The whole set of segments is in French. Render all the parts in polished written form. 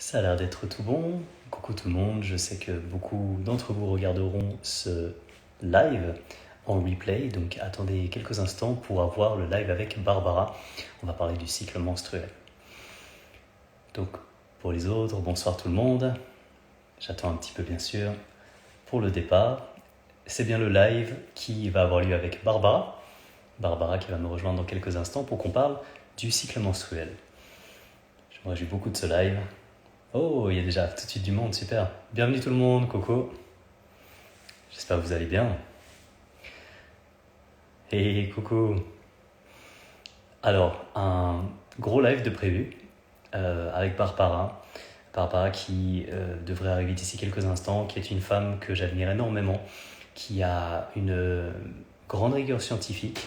Ça a l'air d'être tout bon. Coucou tout le monde, je sais que beaucoup d'entre vous regarderont ce live en replay, donc attendez quelques instants pour avoir le live avec Barbara. On va parler du cycle menstruel. Donc pour les autres, bonsoir tout le monde. J'attends un petit peu bien sûr pour le départ. C'est bien le live qui va avoir lieu avec Barbara. Barbara qui va me rejoindre dans quelques instants pour qu'on parle du cycle menstruel. Je me réjouis beaucoup de ce live. Oh, il y a déjà tout de suite du monde, super. Bienvenue tout le monde, Coco. J'espère que vous allez bien. Hey, coucou. Alors, un gros live de prévu avec Barbara. Barbara qui devrait arriver d'ici quelques instants, qui est une femme que j'admire énormément, qui a une grande rigueur scientifique,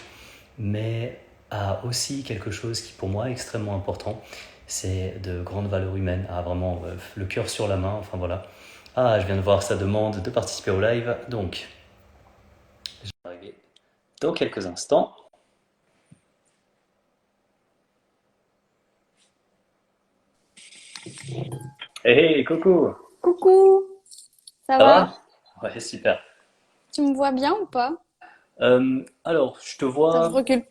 mais a aussi quelque chose qui pour moi est extrêmement important, c'est de grandes valeurs humaines, a vraiment le cœur sur la main, enfin voilà. Ah, je viens de voir sa demande de participer au live, donc je vais arriver dans quelques instants. Hey, coucou, Coucou, ça ça va? va? Ouais, super. Tu me vois bien ou pas? Alors, je te Attends, je vois recule.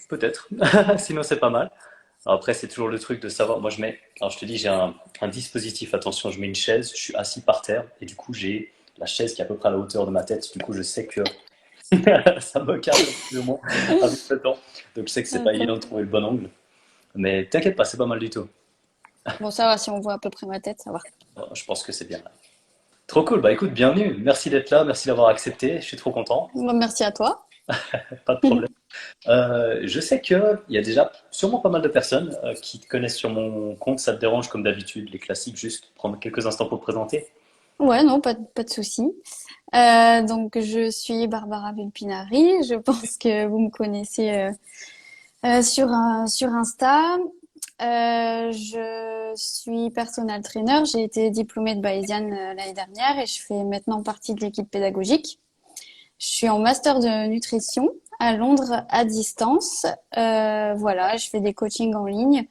peut-être, sinon c'est pas mal. Alors après, c'est toujours le truc de savoir. Moi, je mets. Alors, je te dis, j'ai un dispositif. Attention, je mets une chaise, je suis assis par terre, et du coup, j'ai la chaise qui est à peu près à la hauteur de ma tête. Du coup, je sais que ça me calme plus ou moins avec le temps. Donc, je sais que c'est pas Attends. évident de trouver le bon angle. Mais t'inquiète pas, c'est pas mal du tout. Bon, ça va, si on voit à peu près ma tête, ça va. Je pense que c'est bien là. Trop cool. Bah écoute, bienvenue. Merci d'être là. Merci d'avoir accepté. Je suis trop content. Bon, merci à toi. Pas de problème. Je sais qu'il y a déjà sûrement pas mal de personnes qui te connaissent sur mon compte. Ça te dérange comme d'habitude, les classiques, juste prendre quelques instants pour te présenter. Ouais, non, pas de souci. Donc, je suis Barbara Velpinari. Je pense que vous me connaissez sur Insta. Je suis personal trainer. J'ai été diplômée de Bayesian l'année dernière et je fais maintenant partie de l'équipe pédagogique. Je suis en master de nutrition à Londres à distance. Voilà, je fais des coachings en ligne.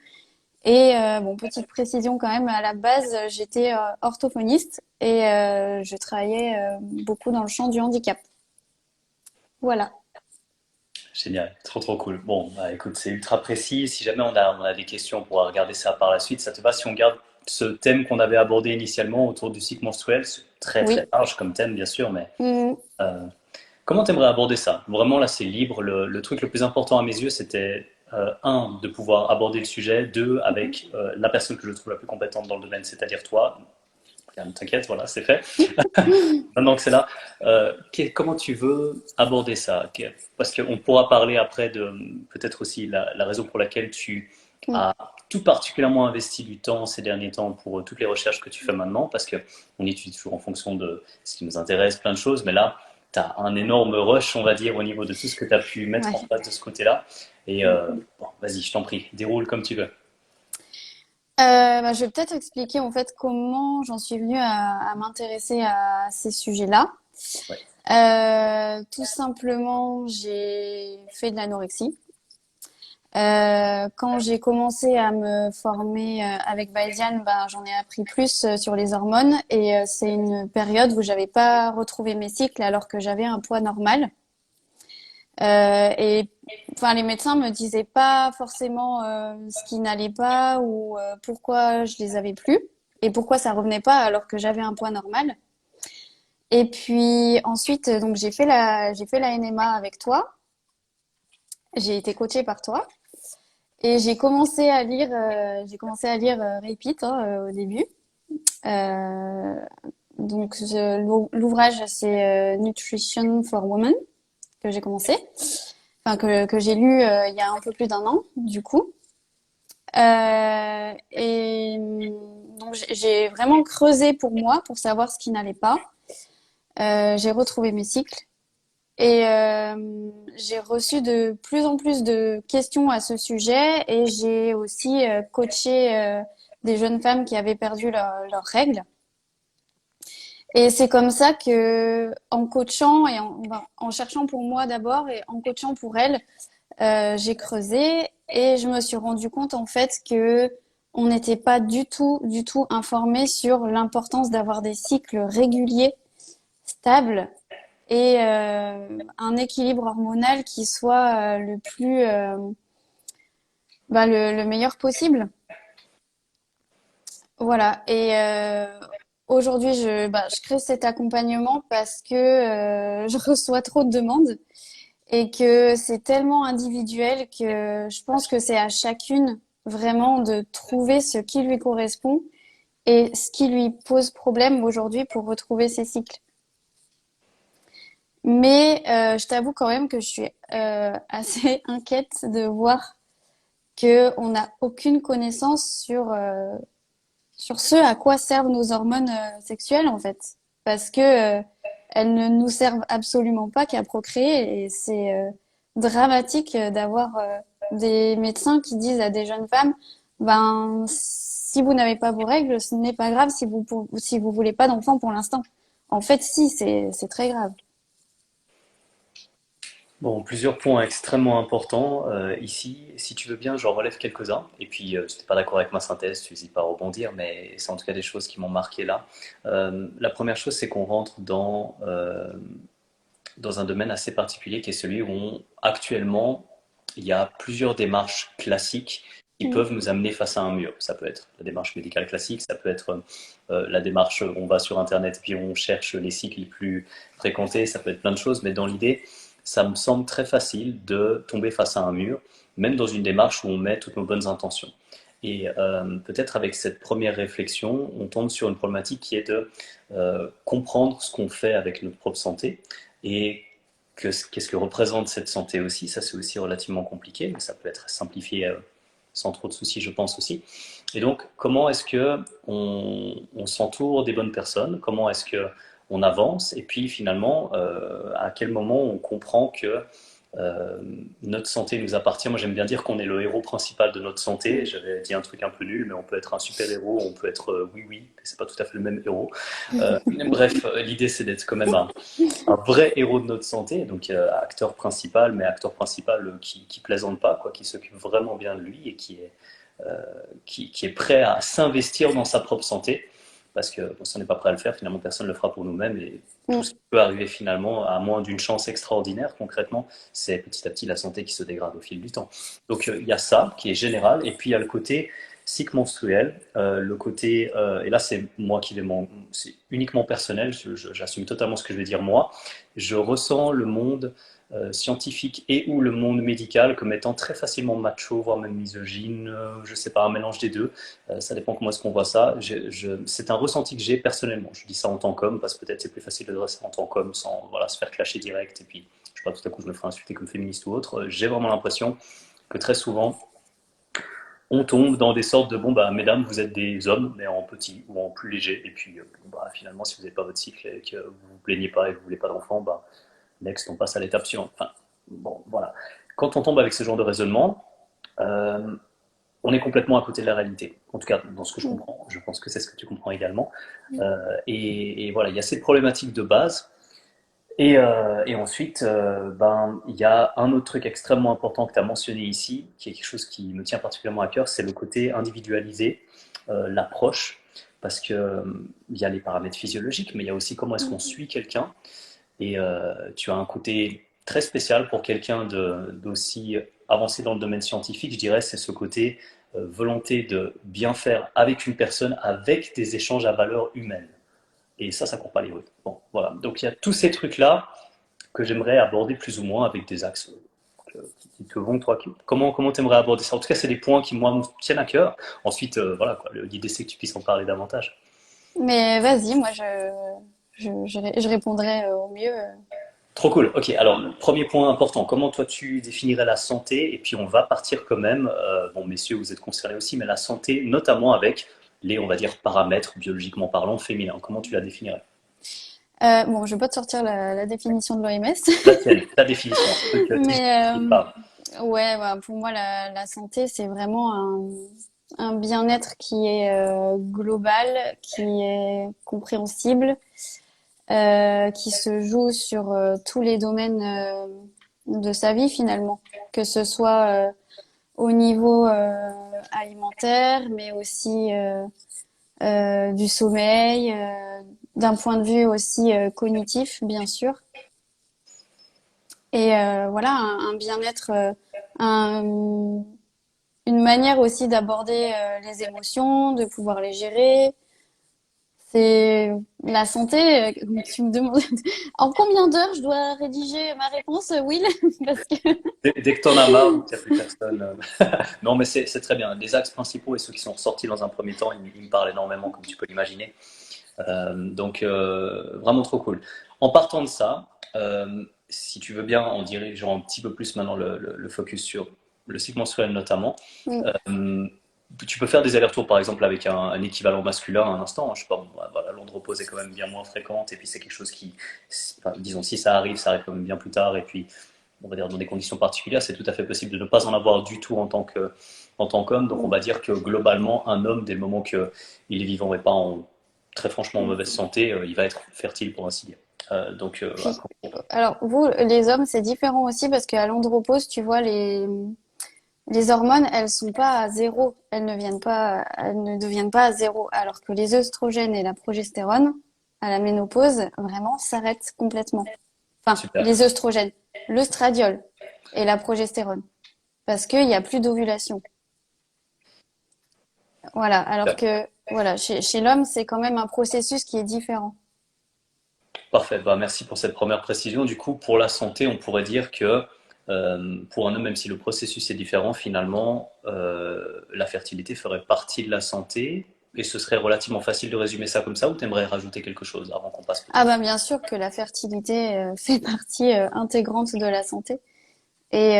Et bon, petite précision quand même, à la base, j'étais orthophoniste et je travaillais beaucoup dans le champ du handicap. Voilà. Génial, trop trop cool. Bon, bah, écoute, c'est ultra précis. Si jamais on a des questions, on pourra regarder ça par la suite. Ça te va si on garde ce thème qu'on avait abordé initialement autour du cycle menstruel? C'est très très Oui. large comme thème, bien sûr, mais Mm, euh, comment t'aimerais aborder ça? Vraiment, là, c'est libre. Le truc le plus important à mes yeux, c'était un, de pouvoir aborder le sujet, deux, avec la personne que je trouve la plus compétente dans le domaine, c'est-à-dire toi. T'inquiète, voilà, c'est fait. Maintenant que c'est là, comment tu veux aborder ça? Parce qu'on pourra parler après de peut-être aussi la raison pour laquelle tu mm. as tout particulièrement investi du temps ces derniers temps pour toutes les recherches que tu fais maintenant, parce que on étudie toujours en fonction de ce qui nous intéresse, plein de choses, mais là, tu as un énorme rush, on va dire, au niveau de tout ce que tu as pu mettre en Ouais. place de ce côté-là. Et Mm. bon, vas-y, je t'en prie, déroule comme tu veux. Je vais peut-être expliquer en fait comment j'en suis venue à m'intéresser à ces sujets-là. Ouais. Tout simplement, j'ai fait de l'anorexie. Quand j'ai commencé à me former avec Bayesian, ben, j'en ai appris plus sur les hormones et c'est une période où j'avais pas retrouvé mes cycles alors que j'avais un poids normal. Et enfin, les médecins me disaient pas forcément ce qui n'allait pas ou pourquoi je les avais plus et pourquoi ça revenait pas alors que j'avais un poids normal. Et puis ensuite, donc j'ai fait la NMA avec toi. J'ai été coachée par toi. Et j'ai commencé à lire Repeat au début. Euh, l'ouvrage c'est Nutrition for Women que j'ai commencé, enfin que j'ai lu il y a un peu plus d'un an du coup. Et donc j'ai vraiment creusé pour moi pour savoir ce qui n'allait pas. J'ai retrouvé mes cycles et j'ai reçu de plus en plus de questions à ce sujet et j'ai aussi coaché des jeunes femmes qui avaient perdu leurs règles. Et c'est comme ça que, en coachant et en cherchant pour moi d'abord et en coachant pour elles, j'ai creusé et je me suis rendu compte en fait que on n'était pas du tout informé sur l'importance d'avoir des cycles réguliers, stables et un équilibre hormonal qui soit le plus, le meilleur possible. Voilà. Et aujourd'hui, je crée cet accompagnement parce que je reçois trop de demandes et que c'est tellement individuel que je pense que c'est à chacune vraiment de trouver ce qui lui correspond et ce qui lui pose problème aujourd'hui pour retrouver ses cycles. Mais je t'avoue quand même que je suis assez inquiète de voir que on n'a aucune connaissance sur ce à quoi servent nos hormones sexuelles en fait, parce que elles ne nous servent absolument pas qu'à procréer et c'est dramatique d'avoir des médecins qui disent à des jeunes femmes, ben si vous n'avez pas vos règles, ce n'est pas grave si vous voulez pas d'enfant pour l'instant. En fait, si, c'est très grave. Bon, plusieurs points extrêmement importants ici. Si tu veux bien, j'en relève quelques-uns. Et puis, si tu n'es pas d'accord avec ma synthèse, tu n'hésites pas à rebondir, mais c'est en tout cas des choses qui m'ont marqué là. La première chose, c'est qu'on rentre dans un domaine assez particulier qui est celui où actuellement, il y a plusieurs démarches classiques qui Mm. peuvent nous amener face à un mur. Ça peut être la démarche médicale classique, ça peut être la démarche où on va sur Internet et puis on cherche les cycles les plus fréquentés, ça peut être plein de choses, mais dans l'idée, ça me semble très facile de tomber face à un mur, même dans une démarche où on met toutes nos bonnes intentions. Et peut-être avec cette première réflexion, on tombe sur une problématique qui est de comprendre ce qu'on fait avec notre propre santé et qu'est-ce que représente cette santé aussi. Ça, c'est aussi relativement compliqué, mais ça peut être simplifié sans trop de soucis, je pense aussi. Et donc, comment est-ce que on s'entoure des bonnes personnes? Comment est-ce que on avance? Et puis finalement, à quel moment on comprend que euh, notre santé nous appartient. Moi, j'aime bien dire qu'on est le héros principal de notre santé. J'avais dit un truc un peu nul, mais on peut être un super héros, on peut être oui, oui, c'est pas tout à fait le même héros. Bref, l'idée c'est d'être quand même un vrai héros de notre santé, donc acteur principal, mais acteur principal qui plaisante pas, quoi, qui s'occupe vraiment bien de lui et qui est prêt à s'investir dans sa propre santé. Parce que bon, si on n'est pas prêt à le faire, finalement personne ne le fera pour nous-mêmes. Et tout Mm. ce qui peut arriver finalement, à moins d'une chance extraordinaire, concrètement, c'est petit à petit la santé qui se dégrade au fil du temps. Donc il y a ça qui est général, et puis il y a le côté cycle menstruel, le côté, et là c'est moi c'est uniquement personnel, j'assume totalement ce que je vais dire moi, je ressens le monde scientifique et ou le monde médical comme étant très facilement macho, voire même misogyne, je sais pas, un mélange des deux. Ça dépend comment est-ce qu'on voit ça. C'est un ressenti que j'ai personnellement. Je dis ça en tant qu'homme parce que peut-être c'est plus facile de dire ça en tant qu'homme sans voilà, se faire clasher direct et puis je sais pas, tout à coup je me ferai insulter comme féministe ou autre. J'ai vraiment l'impression que très souvent on tombe dans des sortes de bon bah mesdames vous êtes des hommes mais en petit ou en plus léger et puis bon, bah, finalement si vous n'avez pas votre cycle et que vous vous plaignez pas et que vous voulez pas d'enfant bah next on passe à l'étape suivante. Enfin bon voilà. Quand on tombe avec ce genre de raisonnement, euh, on est complètement à côté de la réalité. En tout cas, dans ce que je Mm. comprends. Je pense que c'est ce que tu comprends également. Et voilà, il y a cette problématique de base. Et ensuite, il y a un autre truc extrêmement important que tu as mentionné ici, qui est quelque chose qui me tient particulièrement à cœur, c'est le côté individualisé, l'approche, parce que il y a les paramètres physiologiques, mais il y a aussi comment est-ce qu'on Mm. suit quelqu'un. Et tu as un côté très spécial pour quelqu'un d'aussi avancé dans le domaine scientifique, je dirais, c'est ce côté volonté de bien faire avec une personne, avec des échanges à valeur humaine. Et ça court pas les rues. Bon, voilà. Donc il y a tous ces trucs-là que j'aimerais aborder plus ou moins avec des axes qui te vont, toi. Comment tu aimerais aborder ça? En tout cas, c'est des points qui, moi, me tiennent à cœur. Ensuite, voilà, quoi, l'idée, c'est que tu puisses en parler davantage. Mais vas-y, moi je répondrai au mieux. Trop cool. Ok, alors le premier point important, comment toi tu définirais la santé? Et puis on va partir quand même, bon messieurs vous êtes concernés aussi, mais la santé notamment avec les, on va dire, paramètres biologiquement parlant féminins. Comment tu la définirais? Bon, je vais pas te sortir la définition de l'OMS, La tienne, ta définition, un truc qui mais ne pas. ouais, voilà, pour moi la santé c'est vraiment un bien-être qui est global, qui est compréhensible, qui se joue sur tous les domaines de sa vie finalement, que ce soit au niveau alimentaire, mais aussi du sommeil, d'un point de vue aussi cognitif, bien sûr. Et voilà, un bien-être, un, une manière aussi d'aborder les émotions, de pouvoir les gérer. C'est la santé. Tu me demandes en combien d'heures je dois rédiger ma réponse, Will? Parce que Dès que t'en as marre, il n'y a plus personne. Non, mais c'est très bien. Les axes principaux et ceux qui sont ressortis dans un premier temps, ils me parlent énormément, comme tu peux l'imaginer. Donc, vraiment trop cool. En partant de ça, si tu veux bien, en dirigeant un petit peu plus maintenant le focus sur le cycle menstruel notamment, oui. euh, tu peux faire des allers-retours par exemple avec un équivalent masculin à un instant. Je sais pas, bon, voilà, l'andropause est quand même bien moins fréquente et puis c'est quelque chose qui, enfin, disons, si ça arrive quand même bien plus tard et puis on va dire dans des conditions particulières, c'est tout à fait possible de ne pas en avoir du tout en tant qu'homme. Donc on va dire que globalement, un homme, dès le moment qu'il est vivant et pas très franchement en mauvaise santé, il va être fertile pour ainsi dire. Puis, alors vous, les hommes, c'est différent aussi parce qu'à l'andropause, tu vois, les hormones, elles sont pas à zéro. Elles ne deviennent pas à zéro. Alors que les œstrogènes et la progestérone, à la ménopause, vraiment s'arrêtent complètement. Enfin, super, les œstrogènes, l'œstradiol et la progestérone. Parce qu'il y a plus d'ovulation. Voilà. Alors super. que, voilà, chez l'homme, c'est quand même un processus qui est différent. Parfait, bah, merci pour cette première précision. Du coup, pour la santé, on pourrait dire que pour un homme, même si le processus est différent, finalement, la fertilité ferait partie de la santé et ce serait relativement facile de résumer ça comme ça ou t'aimerais rajouter quelque chose avant qu'on passe Ah peut-être. ben bien sûr que la fertilité fait partie intégrante de la santé et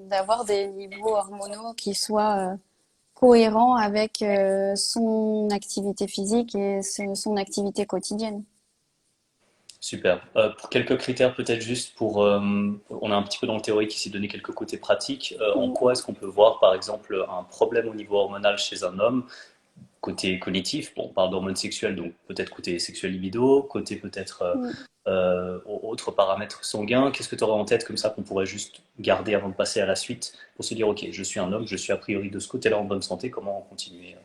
d'avoir des niveaux hormonaux qui soient cohérents avec son activité physique et son activité quotidienne. Super. Pour quelques critères, peut-être juste pour, on est un petit peu dans le théorique ici, donner quelques côtés pratiques. En Mm, quoi est-ce qu'on peut voir, par exemple, un problème au niveau hormonal chez un homme, côté cognitif, bon, on parle d'hormones sexuelles, donc peut-être côté sexuel libido, côté peut-être mm. autres paramètres sanguins. Qu'est-ce que tu aurais en tête comme ça qu'on pourrait juste garder avant de passer à la suite pour se dire, ok, je suis un homme, je suis a priori de ce côté-là en bonne santé, comment continuer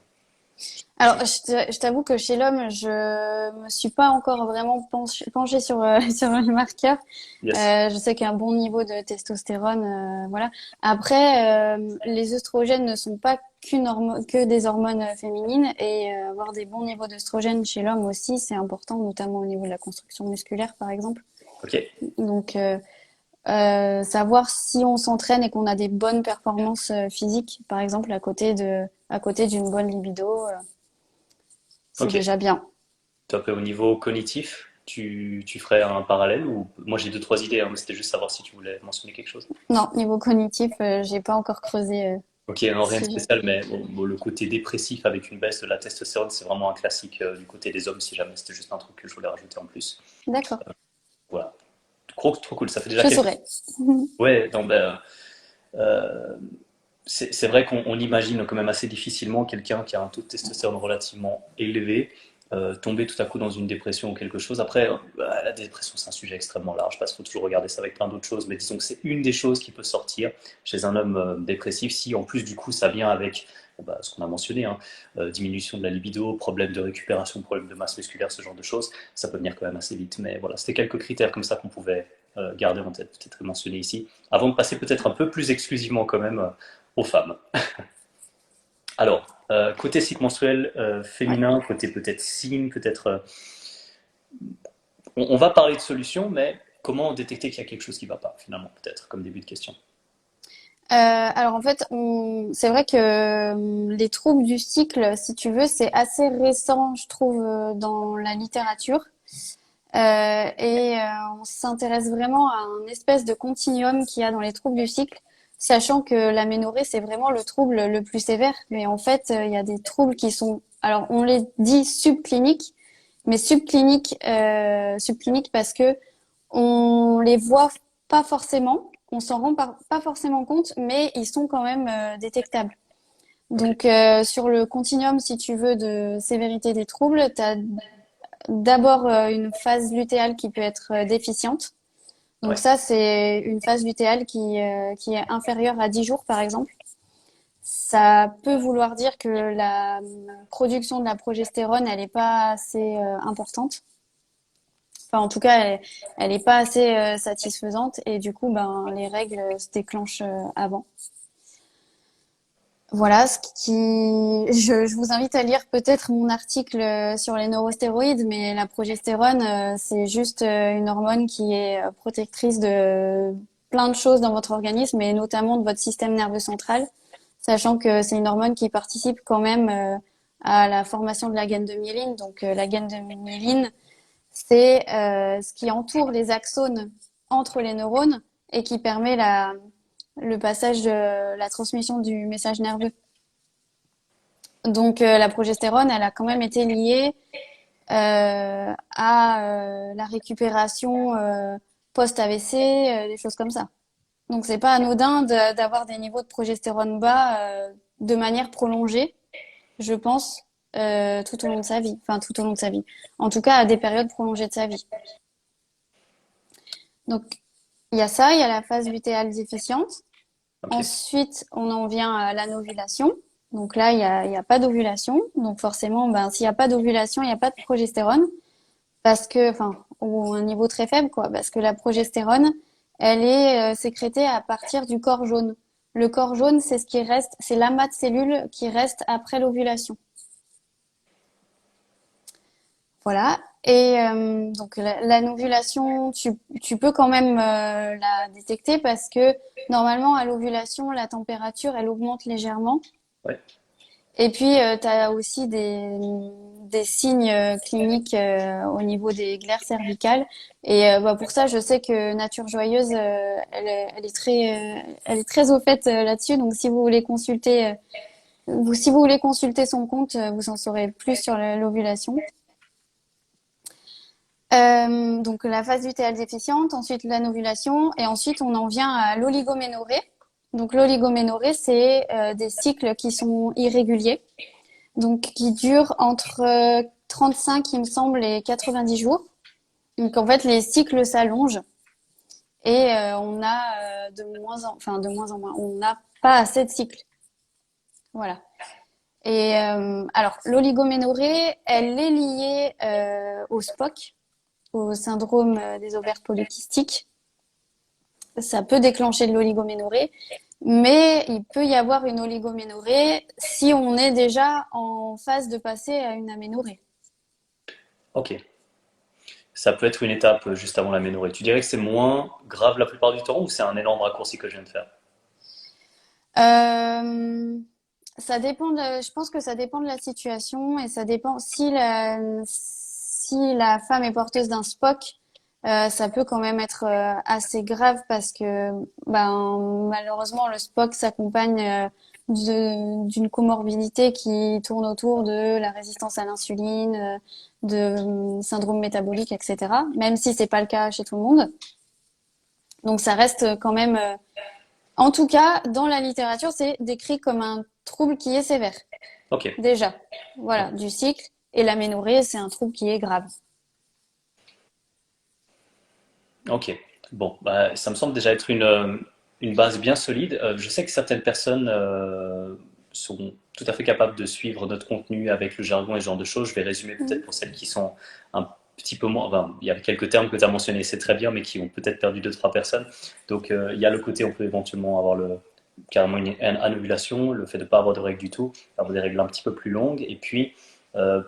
Alors, je t'avoue que chez l'homme, je me suis pas encore vraiment penchée sur, sur les marqueurs. Yes. Je sais qu'il y a un bon niveau de testostérone, voilà. Après, les œstrogènes ne sont pas que des hormones féminines et avoir des bons niveaux d'œstrogènes chez l'homme aussi, c'est important, notamment au niveau de la construction musculaire, par exemple. Ok, Donc, savoir si on s'entraîne et qu'on a des bonnes performances physiques, par exemple, à côté d'une bonne libido, c'est ok. déjà bien. Top. Et au niveau cognitif, tu ferais un parallèle ou moi j'ai deux, trois idées, hein, mais c'était juste savoir si tu voulais mentionner quelque chose. Non, niveau cognitif, j'ai pas encore creusé Ok, non, rien de ce sujet. spécial, mais bon, le côté dépressif avec une baisse de la testostérone, c'est vraiment un classique du côté des hommes, si jamais c'était juste un truc que je voulais rajouter en plus. D'accord, Voilà, trop cool, ça fait déjà je quelques... saurai. Ouais, non, ben, euh, c'est vrai qu'on imagine quand même assez difficilement quelqu'un qui a un taux de testostérone relativement élevé tomber tout à coup dans une dépression ou quelque chose. Après, la dépression, c'est un sujet extrêmement large parce qu'il faut toujours regarder ça avec plein d'autres choses. Mais disons que c'est une des choses qui peut sortir chez un homme dépressif si en plus du coup ça vient avec bon, bah, ce qu'on a mentionné, hein, diminution de la libido, problème de récupération, problème de masse musculaire, ce genre de choses. Ça peut venir quand même assez vite. Mais voilà, c'était quelques critères comme ça qu'on pouvait garder en tête, peut-être mentionner ici, avant de passer peut-être un peu plus exclusivement quand même aux femmes. Alors, côté cycle menstruel Ouais. féminin, côté peut-être signe, peut-être... on va parler de solutions, mais comment détecter qu'il y a quelque chose qui ne va pas, finalement, peut-être, comme début de question. Alors en fait, c'est vrai que les troubles du cycle, si tu veux, c'est assez récent, je trouve, dans la littérature. On s'intéresse vraiment à un espèce de continuum qu'il y a dans les troubles du cycle, sachant que l'aménorrhée, c'est vraiment le trouble le plus sévère. Mais en fait, il y a des troubles qui sont, alors on les dit subcliniques, mais subcliniques parce que on les voit pas forcément, on s'en rend pas forcément compte, mais ils sont quand même détectables. Ok, Donc sur le continuum, si tu veux, de sévérité des troubles, tu as d'abord une phase lutéale qui peut être déficiente. Donc ouais, ça, c'est une phase lutéale qui est inférieure à 10 jours, par exemple. ça peut vouloir dire que la production de la progestérone, elle n'est pas assez importante. Enfin, en tout cas, elle n'est pas assez satisfaisante et du coup, ben, les règles se déclenchent avant. Voilà, je vous invite à lire peut-être mon article sur les neurostéroïdes, mais la progestérone, c'est juste une hormone qui est protectrice de plein de choses dans votre organisme et notamment de votre système nerveux central, sachant que c'est une hormone qui participe quand même à la formation de la gaine de myéline. Donc, la gaine de myéline, c'est ce qui entoure les axones entre les neurones et qui permet le passage de la transmission du message nerveux. Donc la progestérone, elle a quand même été liée à la récupération post-AVC, des choses comme ça. Donc c'est pas anodin d'avoir des niveaux de progestérone bas de manière prolongée, je pense, tout au long de sa vie. Enfin, tout au long de sa vie. En tout cas, à des périodes prolongées de sa vie. Donc il y a ça, il y a la phase lutéale déficiente. Ok. Ensuite, on en vient à l'anovulation. Donc là, il y a pas d'ovulation. Donc forcément, ben, s'il n'y a pas d'ovulation, il n'y a pas de progestérone. Parce que, enfin, ou un niveau très faible, quoi. Parce que la progestérone, elle est sécrétée à partir du corps jaune. Le corps jaune, c'est ce qui reste, c'est l'amas de cellules qui reste après l'ovulation. Voilà. Et donc la novulation, tu peux quand même la détecter parce que normalement à l'ovulation, la température, elle augmente légèrement. Ouais. Et puis tu as aussi des signes cliniques au niveau des glaires cervicales. Et bah, pour ça, je sais que Nature Joyeuse, elle est très au fait là-dessus. Donc si vous voulez consulter, si vous voulez consulter son compte, vous en saurez plus sur l'ovulation. Donc la phase lutéale déficiente, ensuite l'anovulation, et ensuite on en vient à l'oligoménorrhée. Donc l'oligoménorrhée, c'est des cycles qui sont irréguliers, donc qui durent entre 35, il me semble, et 90 jours. Donc en fait, les cycles s'allongent et on a de moins en moins, on n'a pas assez de cycles. Voilà. Et alors l'oligoménorrhée, elle est liée au SPOC, au syndrome des ovaires polykystiques. Ça peut déclencher de l'oligoménorrhée, mais il peut y avoir une oligoménorrhée si on est déjà en phase de passer à une aménorrhée. Ok. Ça peut être une étape juste avant l'aménorrhée. Tu dirais que c'est moins grave la plupart du temps ou c'est un énorme raccourci que je viens de faire? Euh, Ça dépend je pense que ça dépend de la situation et ça dépend si la femme est porteuse d'un SPOC, ça peut quand même être assez grave parce que ben malheureusement le SPOC s'accompagne d'une comorbidité qui tourne autour de la résistance à l'insuline, de syndrome métabolique, etc. Même si c'est pas le cas chez tout le monde. Donc ça reste quand même en tout cas, dans la littérature, c'est décrit comme un trouble qui est sévère. Ok. Déjà, voilà, du cycle. Et l'aménorrhée, c'est un trouble qui est grave. Ok. Bon, bah, ça me semble déjà être une base bien solide. Je sais que certaines personnes sont tout à fait capables de suivre notre contenu avec le jargon et ce genre de choses. Je vais résumer peut-être Mhm. pour celles qui sont un petit peu moins. Enfin, il y a quelques termes que tu as mentionnés, c'est très bien, mais qui ont peut-être perdu deux, trois personnes. Donc, il y a le côté, on peut éventuellement avoir carrément une anovulation, le fait de ne pas avoir de règles du tout, avoir des règles un petit peu plus longues. Et puis,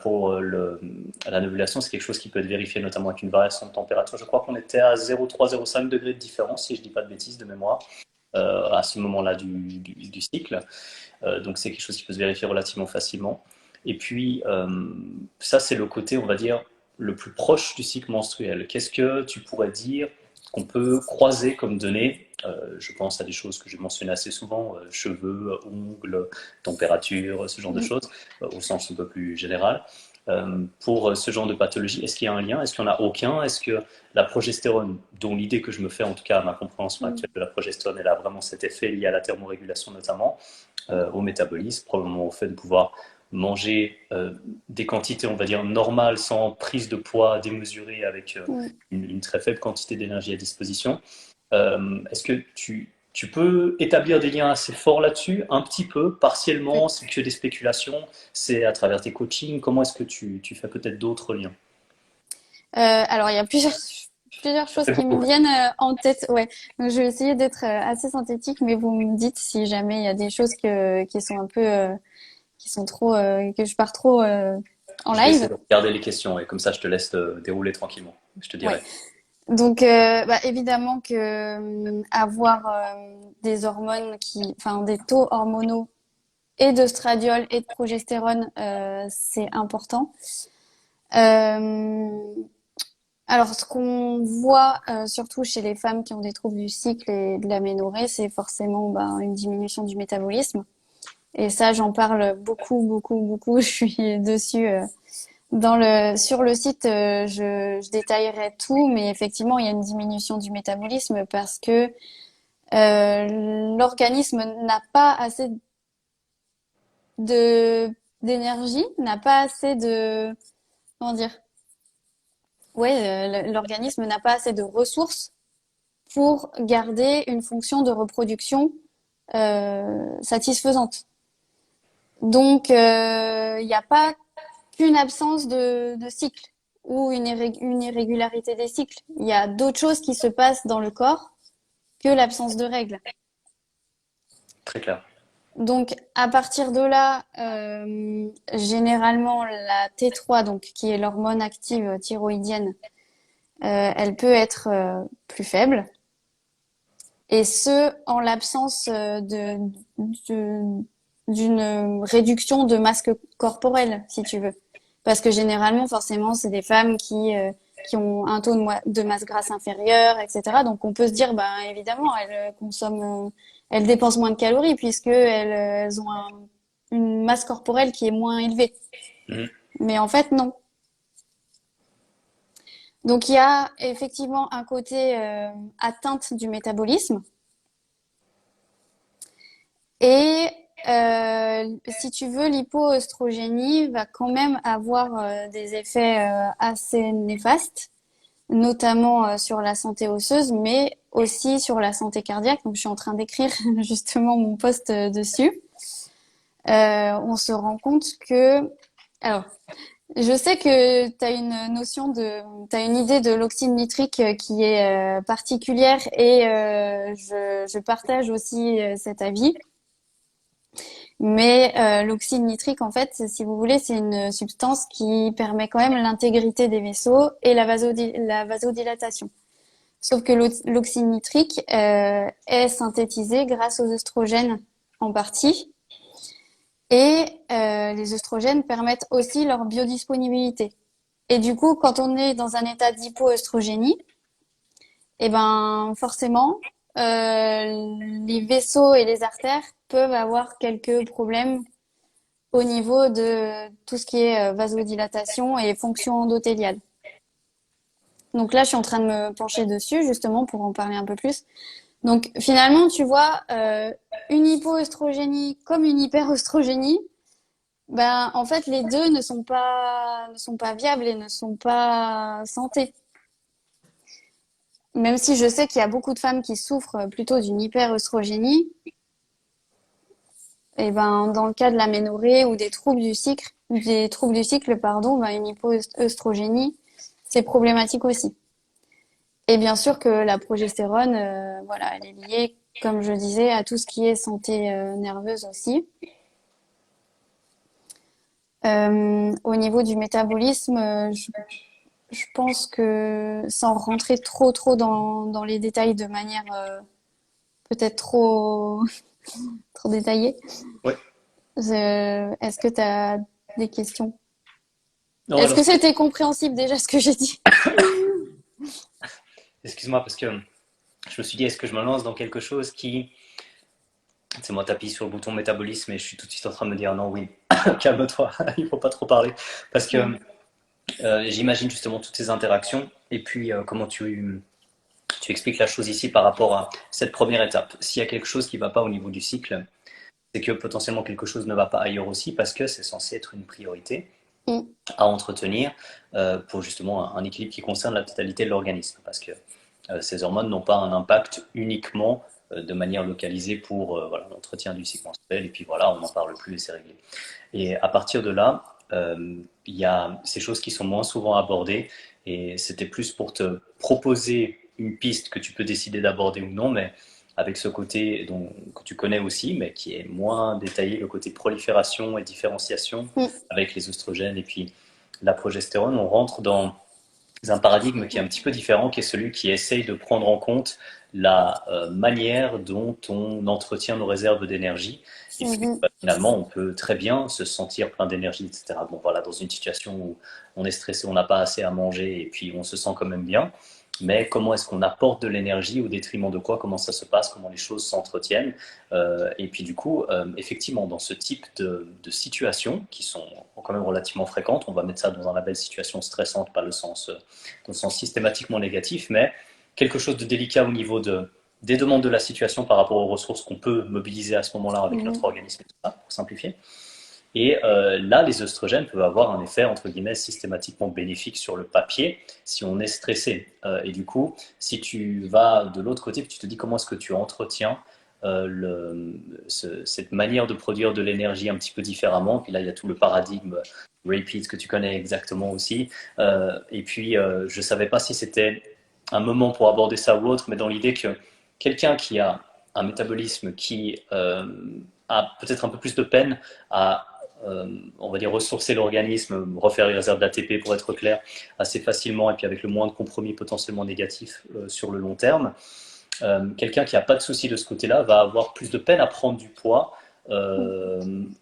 pour la novulation, c'est quelque chose qui peut être vérifié notamment avec une variation de température. Je crois qu'on était à 0,3-0,5 degrés de différence, si je ne dis pas de bêtises de mémoire, à ce moment-là du cycle. Donc c'est quelque chose qui peut se vérifier relativement facilement. Et puis, ça, c'est le côté, on va dire, le plus proche du cycle menstruel. Qu'est-ce que tu pourrais dire qu'on peut croiser comme données? Je pense à des choses que j'ai mentionnées assez souvent, cheveux, ongles, température, ce genre de Mhm. choses, au sens un peu plus général. Pour ce genre de pathologie, est-ce qu'il y a un lien? Est-ce qu'il n'y en a aucun? Est-ce que la progestérone, dont l'idée que je me fais, en tout cas à ma compréhension Mhm. actuelle de la progestérone, elle a vraiment cet effet lié à la thermorégulation notamment, au métabolisme, probablement au fait de pouvoir manger des quantités, on va dire, normales, sans prise de poids démesurée, avec Mhm. une très faible quantité d'énergie à disposition. Est-ce que Tu peux établir des liens assez forts là-dessus, un petit peu, Oui. partiellement, c'est que des spéculations, c'est à travers tes coachings. Comment est-ce que tu fais peut-être d'autres liens? Alors, il y a plusieurs Ça choses fait qui me beaucoup. viennent en tête. Ouais. Donc, je vais essayer d'être assez synthétique, mais vous me dites si jamais il y a des choses qui sont un peu, qui sont trop, que je pars trop en Je vais live. essayer de regarder les questions et comme ça je te laisse dérouler tranquillement. Je te Ouais. dirai. Donc, bah, évidemment que avoir des hormones enfin, des taux hormonaux et de stradiol et de progestérone, c'est important. Euh, alors, ce qu'on voit surtout chez les femmes qui ont des troubles du cycle et de l'aménorrhée, c'est forcément ben, une diminution du métabolisme. Et ça, j'en parle beaucoup, beaucoup, beaucoup. Je suis dessus sur le site. Je détaillerai tout, mais effectivement, il y a une diminution du métabolisme parce que l'organisme n'a pas assez de d'énergie, n'a pas assez de comment dire. Ouais, l'organisme n'a pas assez de ressources pour garder une fonction de reproduction satisfaisante. Donc, il n'y a pas qu'une absence de cycle ou une irrégularité des cycles. Il y a d'autres choses qui se passent dans le corps que l'absence de règles. Très clair. Donc, à partir de là, généralement, la T3, donc, qui est l'hormone active thyroïdienne, elle peut être plus faible. Et ce, en l'absence de- d'une réduction de masse corporelle, si tu veux. Parce que généralement, forcément, c'est des femmes qui ont un taux de masse grasse inférieur, etc. Donc, on peut se dire, ben, évidemment, elles dépensent moins de calories puisque elles ont une masse corporelle qui est moins élevée. Mhm. Mais en fait, non. Donc, il y a effectivement un côté atteinte du métabolisme. Et si tu veux, l'hypoœstrogénie va quand même avoir des effets assez néfastes, notamment sur la santé osseuse, mais aussi sur la santé cardiaque. Donc, je suis en train d'écrire justement mon post dessus. On se rend compte que, alors, je sais que tu as t'as une idée de l'oxyde nitrique qui est particulière et je partage aussi cet avis. Mais l'oxyde nitrique, en fait, si vous voulez, c'est une substance qui permet quand même l'intégrité des vaisseaux et la vasodilatation. Sauf que l'oxyde nitrique est synthétisé grâce aux œstrogènes en partie. Et les œstrogènes permettent aussi leur biodisponibilité. Et du coup, quand on est dans un état d'hypoœstrogénie, eh ben forcément, les vaisseaux et les artères peuvent avoir quelques problèmes au niveau de tout ce qui est vasodilatation et fonction endothéliale. Donc là, je suis en train de me pencher dessus justement pour en parler un peu plus. Donc finalement, tu vois, une hypoœstrogénie comme une hyperoestrogénie, ben en fait les deux ne sont pas viables et ne sont pas santé. Même si je sais qu'il y a beaucoup de femmes qui souffrent plutôt d'une hyperoestrogénie, et ben dans le cas de l'aménorrhée ou des troubles du cycle, pardon, ben, une hypoœstrogénie, c'est problématique aussi. Et bien sûr que la progestérone, voilà, elle est liée, comme je disais, à tout ce qui est santé nerveuse aussi. Au niveau du métabolisme, je pense que sans rentrer trop dans les détails de manière peut-être trop détaillée, Ouais. est-ce que tu as des questions? Non, Est-ce alors, que c'était compréhensible déjà ce que j'ai dit? excuse-moi parce que je me suis dit, est-ce que je me lance dans quelque chose qui, c'est moi, t'appuies sur le bouton métabolisme et je suis tout de suite en train de me dire, non, oui, calme-toi, il faut pas trop parler. Parce que Ouais. j'imagine justement toutes ces interactions et puis comment tu expliques la chose ici par rapport à cette première étape. S'il y a quelque chose qui ne va pas au niveau du cycle, c'est que potentiellement quelque chose ne va pas ailleurs aussi parce que c'est censé être une priorité Mm. à entretenir pour justement un équilibre qui concerne la totalité de l'organisme. Parce que ces hormones n'ont pas un impact uniquement de manière localisée pour voilà, l'entretien du cycle menstruel, et puis voilà, on n'en parle plus et c'est réglé. Et à partir de là, il y a ces choses qui sont moins souvent abordées, et c'était plus pour te proposer une piste que tu peux décider d'aborder ou non, mais avec ce côté que tu connais aussi, mais qui est moins détaillé, le côté prolifération et différenciation Mm. avec les oestrogènes et puis la progestérone, on rentre dans un paradigme qui est un petit peu différent, qui est celui qui essaye de prendre en compte la manière dont on entretient nos réserves d'énergie. Et puis, Mhm. finalement, on peut très bien se sentir plein d'énergie, etc. Bon, voilà, dans une situation où on est stressé, on n'a pas assez à manger, et puis on se sent quand même bien. Mais comment est-ce qu'on apporte de l'énergie au détriment de quoi? Comment ça se passe? Comment les choses s'entretiennent? Et puis du coup, effectivement, dans ce type de situations qui sont quand même relativement fréquentes, on va mettre ça dans un label situation stressante, pas dans le sens systématiquement négatif, mais quelque chose de délicat au niveau des demandes de la situation par rapport aux ressources qu'on peut mobiliser à ce moment-là avec notre Mhm. organisme, et tout ça, pour simplifier. Et là, les oestrogènes peuvent avoir un effet, entre guillemets, systématiquement bénéfique sur le papier si on est stressé. Et du coup, si tu vas de l'autre côté, tu te dis comment est-ce que tu entretiens cette manière de produire de l'énergie un petit peu différemment. Puis là, il y a tout le paradigme repeat que tu connais exactement aussi. Et puis, je ne savais pas si c'était un moment pour aborder ça ou autre, mais dans l'idée que quelqu'un qui a un métabolisme qui a peut-être un peu plus de peine à on va dire, ressourcer l'organisme, refaire les réserves d'ATP pour être clair, assez facilement et puis avec le moins de compromis potentiellement négatifs sur le long terme. Quelqu'un qui n'a pas de souci de ce côté-là va avoir plus de peine à prendre du poids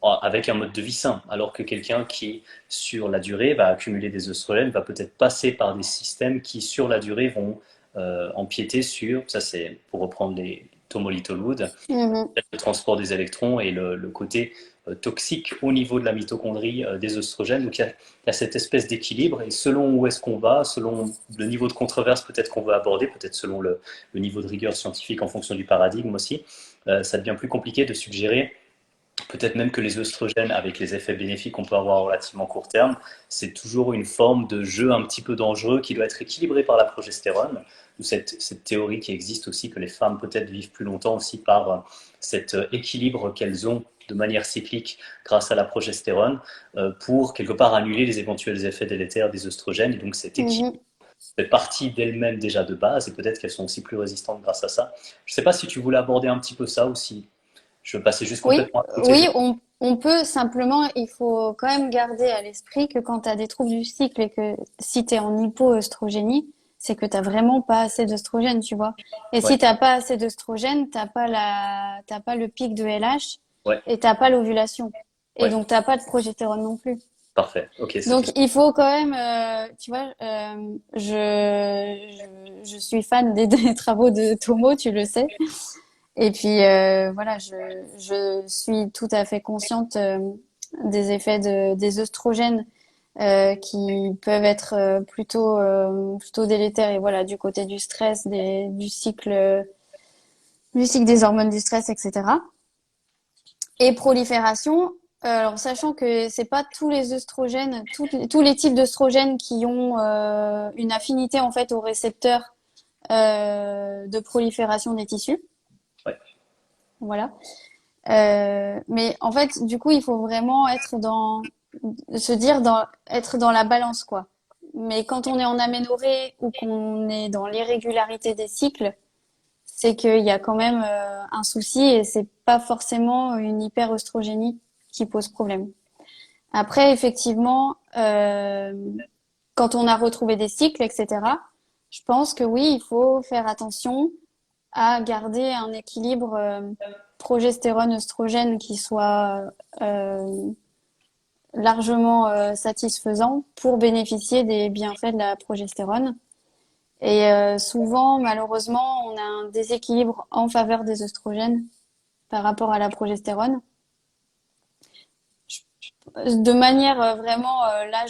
avec un mode de vie sain, alors que quelqu'un qui, sur la durée, va accumuler des oestrogènes, va peut-être passer par des systèmes qui, sur la durée, vont empiéter sur, ça c'est pour reprendre les Tomolitolude, Mhm. le transport des électrons et le côté toxique au niveau de la mitochondrie des oestrogènes. Donc il y a cette espèce d'équilibre et selon où est-ce qu'on va, selon le niveau de controverse peut-être qu'on veut aborder, peut-être selon le niveau de rigueur scientifique en fonction du paradigme aussi, ça devient plus compliqué de suggérer peut-être même que les oestrogènes, avec les effets bénéfiques qu'on peut avoir à relativement court terme, c'est toujours une forme de jeu un petit peu dangereux qui doit être équilibré par la progestérone. Ou cette théorie qui existe aussi que les femmes peut-être vivent plus longtemps aussi par cet équilibre qu'elles ont de manière cyclique grâce à la progestérone pour quelque part annuler les éventuels effets délétères des oestrogènes. Et donc cet équilibre Mhm. fait partie d'elles-mêmes déjà de base et peut-être qu'elles sont aussi plus résistantes grâce à ça. Je ne sais pas si tu voulais aborder un petit peu ça ou si je passais juste Oui, complètement à côté. oui, on peut simplement, il faut quand même garder à l'esprit que quand tu as des troubles du cycle et que si tu es en hypoœstrogénie, c'est que tu vraiment pas assez d'œstrogène, tu vois. Et Ouais, si t'as pas assez d'œstrogène, t'as pas le pic de LH ouais, et t'as pas l'ovulation. Et ouais. donc t'as pas de progestérone non plus. Parfait. Ok, c'était Donc ça. il faut quand même, tu vois, je suis fan des travaux de Tomo, tu le sais. Et puis voilà, je suis tout à fait consciente des effets des œstrogènes qui peuvent être plutôt délétères. Et voilà, du côté du stress, du cycle des hormones du stress, etc. Et prolifération. Alors sachant que c'est pas tous les œstrogènes, tous les types d'œstrogènes qui ont une affinité en fait aux récepteurs de prolifération des tissus. Ouais. Voilà. Mais en fait, du coup, il faut vraiment être dans la balance, quoi. Mais quand on est en aménorrhée ou qu'on est dans l'irrégularité des cycles, c'est qu'il y a quand même un souci et c'est pas forcément une hyperœstrogénie qui pose problème. Après, effectivement, quand on a retrouvé des cycles, etc., je pense que oui, il faut faire attention à garder un équilibre progestérone-œstrogène qui soit largement satisfaisant pour bénéficier des bienfaits de la progestérone. Et souvent, malheureusement, on a un déséquilibre en faveur des œstrogènes par rapport à la progestérone. De manière vraiment, là,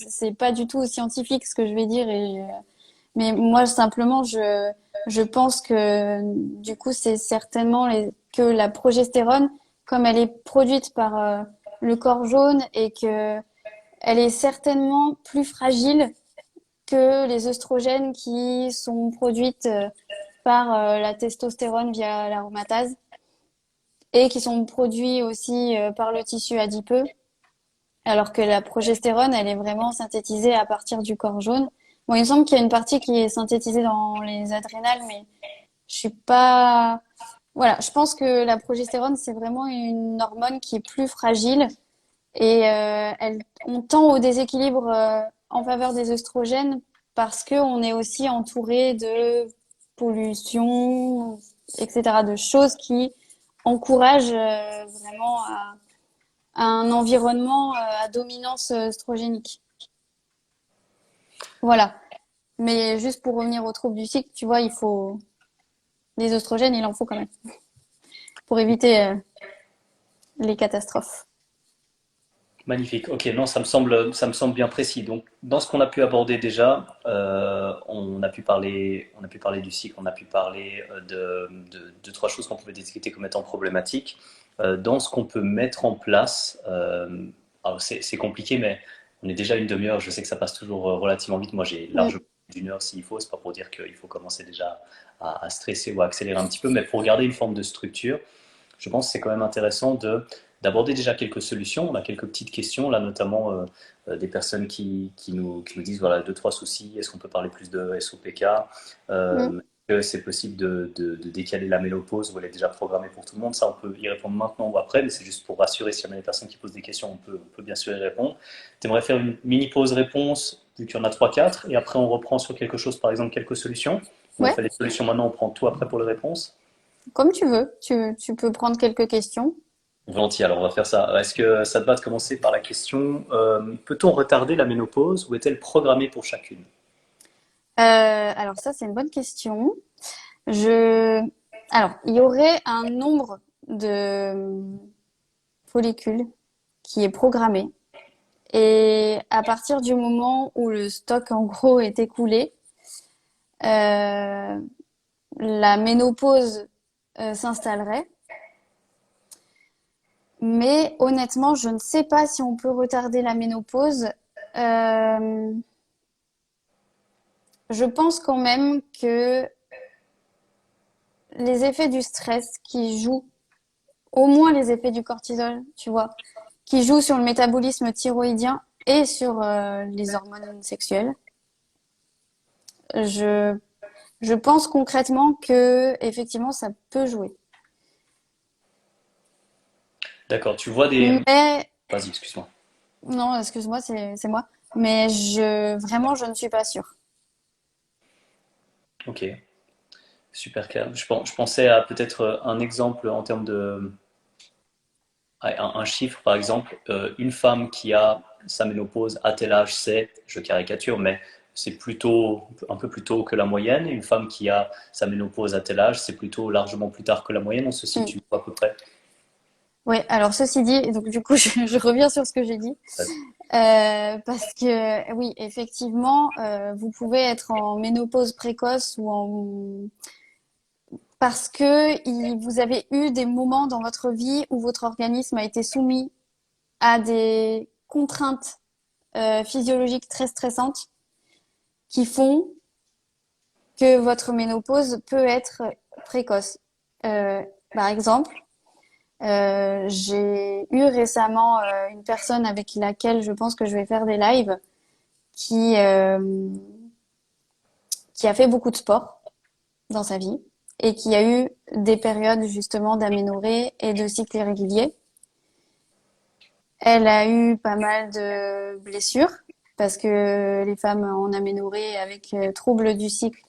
c'est pas du tout scientifique ce que je vais dire, mais moi simplement, je pense que du coup, c'est certainement que la progestérone, comme elle est produite par le corps jaune et que elle est certainement plus fragile que les œstrogènes qui sont produites par la testostérone via l'aromatase et qui sont produits aussi par le tissu adipeux, alors que la progestérone, elle est vraiment synthétisée à partir du corps jaune. Bon, il me semble qu'il y a une partie qui est synthétisée dans les adrénales, mais je suis pas... Voilà, je pense que la progestérone, c'est vraiment une hormone qui est plus fragile et on tend au déséquilibre en faveur des œstrogènes parce que on est aussi entouré de pollution, etc., de choses qui encouragent vraiment à un environnement à dominance œstrogénique. Voilà. Mais juste pour revenir aux troubles du cycle, tu vois, il faut des oestrogènes, il en faut quand même pour éviter les catastrophes. Magnifique. Ok, non, ça me semble bien précis. Donc, dans ce qu'on a pu aborder déjà, on a pu parler du cycle, on a pu parler de trois choses qu'on pouvait détecter comme étant problématiques. Dans ce qu'on peut mettre en place, alors c'est compliqué, mais on est déjà une demi-heure. Je sais que ça passe toujours relativement vite. Moi, j'ai Mm. largement d'une heure s'il faut. C'est pas pour dire qu'il faut commencer déjà à stresser ou à accélérer un petit peu, mais pour garder une forme de structure. Je pense que c'est quand même intéressant d'aborder déjà quelques solutions. On a quelques petites questions, là notamment des personnes qui nous disent voilà, deux, trois soucis. Est-ce qu'on peut parler plus de SOPK? Mm. Est-ce que c'est possible de décaler la ménopause ou elle est déjà programmée pour tout le monde? Ça, on peut y répondre maintenant ou après, mais c'est juste pour rassurer si jamais les personnes qui posent des questions, on peut bien sûr y répondre. Tu aimerais faire une mini pause réponse, vu qu'il y en a trois quatre, et après on reprend sur quelque chose, par exemple quelques solutions. On Ouais, fait les solutions maintenant, on prend tout après pour les réponses. comme tu veux. Tu peux prendre quelques questions. Volontiers, alors on va faire ça. Est-ce que ça te va de commencer par la question peut-on retarder la ménopause ou est-elle programmée pour chacune? Alors ça, c'est une bonne question. Je... Alors, il y aurait un nombre de follicules qui est programmé. Et à partir du moment où le stock, en gros, est écoulé, euh, la ménopause s'installerait. Mais honnêtement, je ne sais pas si on peut retarder la ménopause. Euh, je pense quand même que les effets du stress qui jouent, au moins les effets du cortisol, tu vois, qui jouent sur le métabolisme thyroïdien et sur les hormones sexuelles, je, je pense concrètement que effectivement ça peut jouer. D'accord, tu vois des... Mais Vas-y, excuse-moi. non, excuse-moi, c'est moi. Mais vraiment, je ne suis pas sûre. Ok, super clair. Je pensais à peut-être un exemple en termes de... un chiffre, par exemple, une femme qui a sa ménopause à tel âge, c'est, je caricature, mais c'est plutôt un peu plus tôt que la moyenne. Et une femme qui a sa ménopause à tel âge, c'est plutôt largement plus tard que la moyenne. On se Mm. situe à peu près. Oui, alors ceci dit, et donc du coup, je reviens sur ce que j'ai dit, Vas-y. parce que oui, effectivement, vous pouvez être en ménopause précoce ou en parce que vous avez eu des moments dans votre vie où votre organisme a été soumis à des contraintes physiologiques très stressantes qui font que votre ménopause peut être précoce. Euh, Par exemple, j'ai eu récemment une personne avec laquelle je pense que je vais faire des lives qui, euh, qui a fait beaucoup de sport dans sa vie et qui a eu des périodes justement d'aménorrhée et de cycles irréguliers. Elle a eu pas mal de blessures parce que les femmes en aménorrhée avec troubles du cycle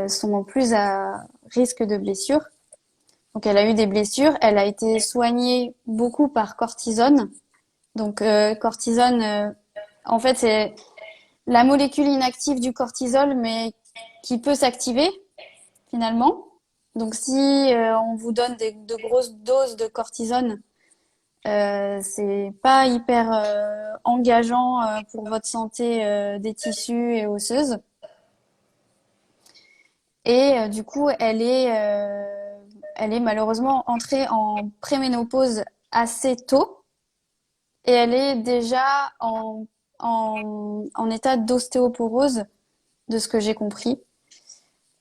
sont plus à risque de blessures. Donc elle a eu des blessures, elle a été soignée beaucoup par cortisone. Donc cortisone, en fait c'est la molécule inactive du cortisol, mais qui peut s'activer finalement. Donc si on vous donne de grosses doses de cortisone, c'est pas hyper engageant pour votre santé des tissus et osseuses. Et du coup, elle est malheureusement entrée en préménopause assez tôt et elle est déjà en état d'ostéoporose, de ce que j'ai compris.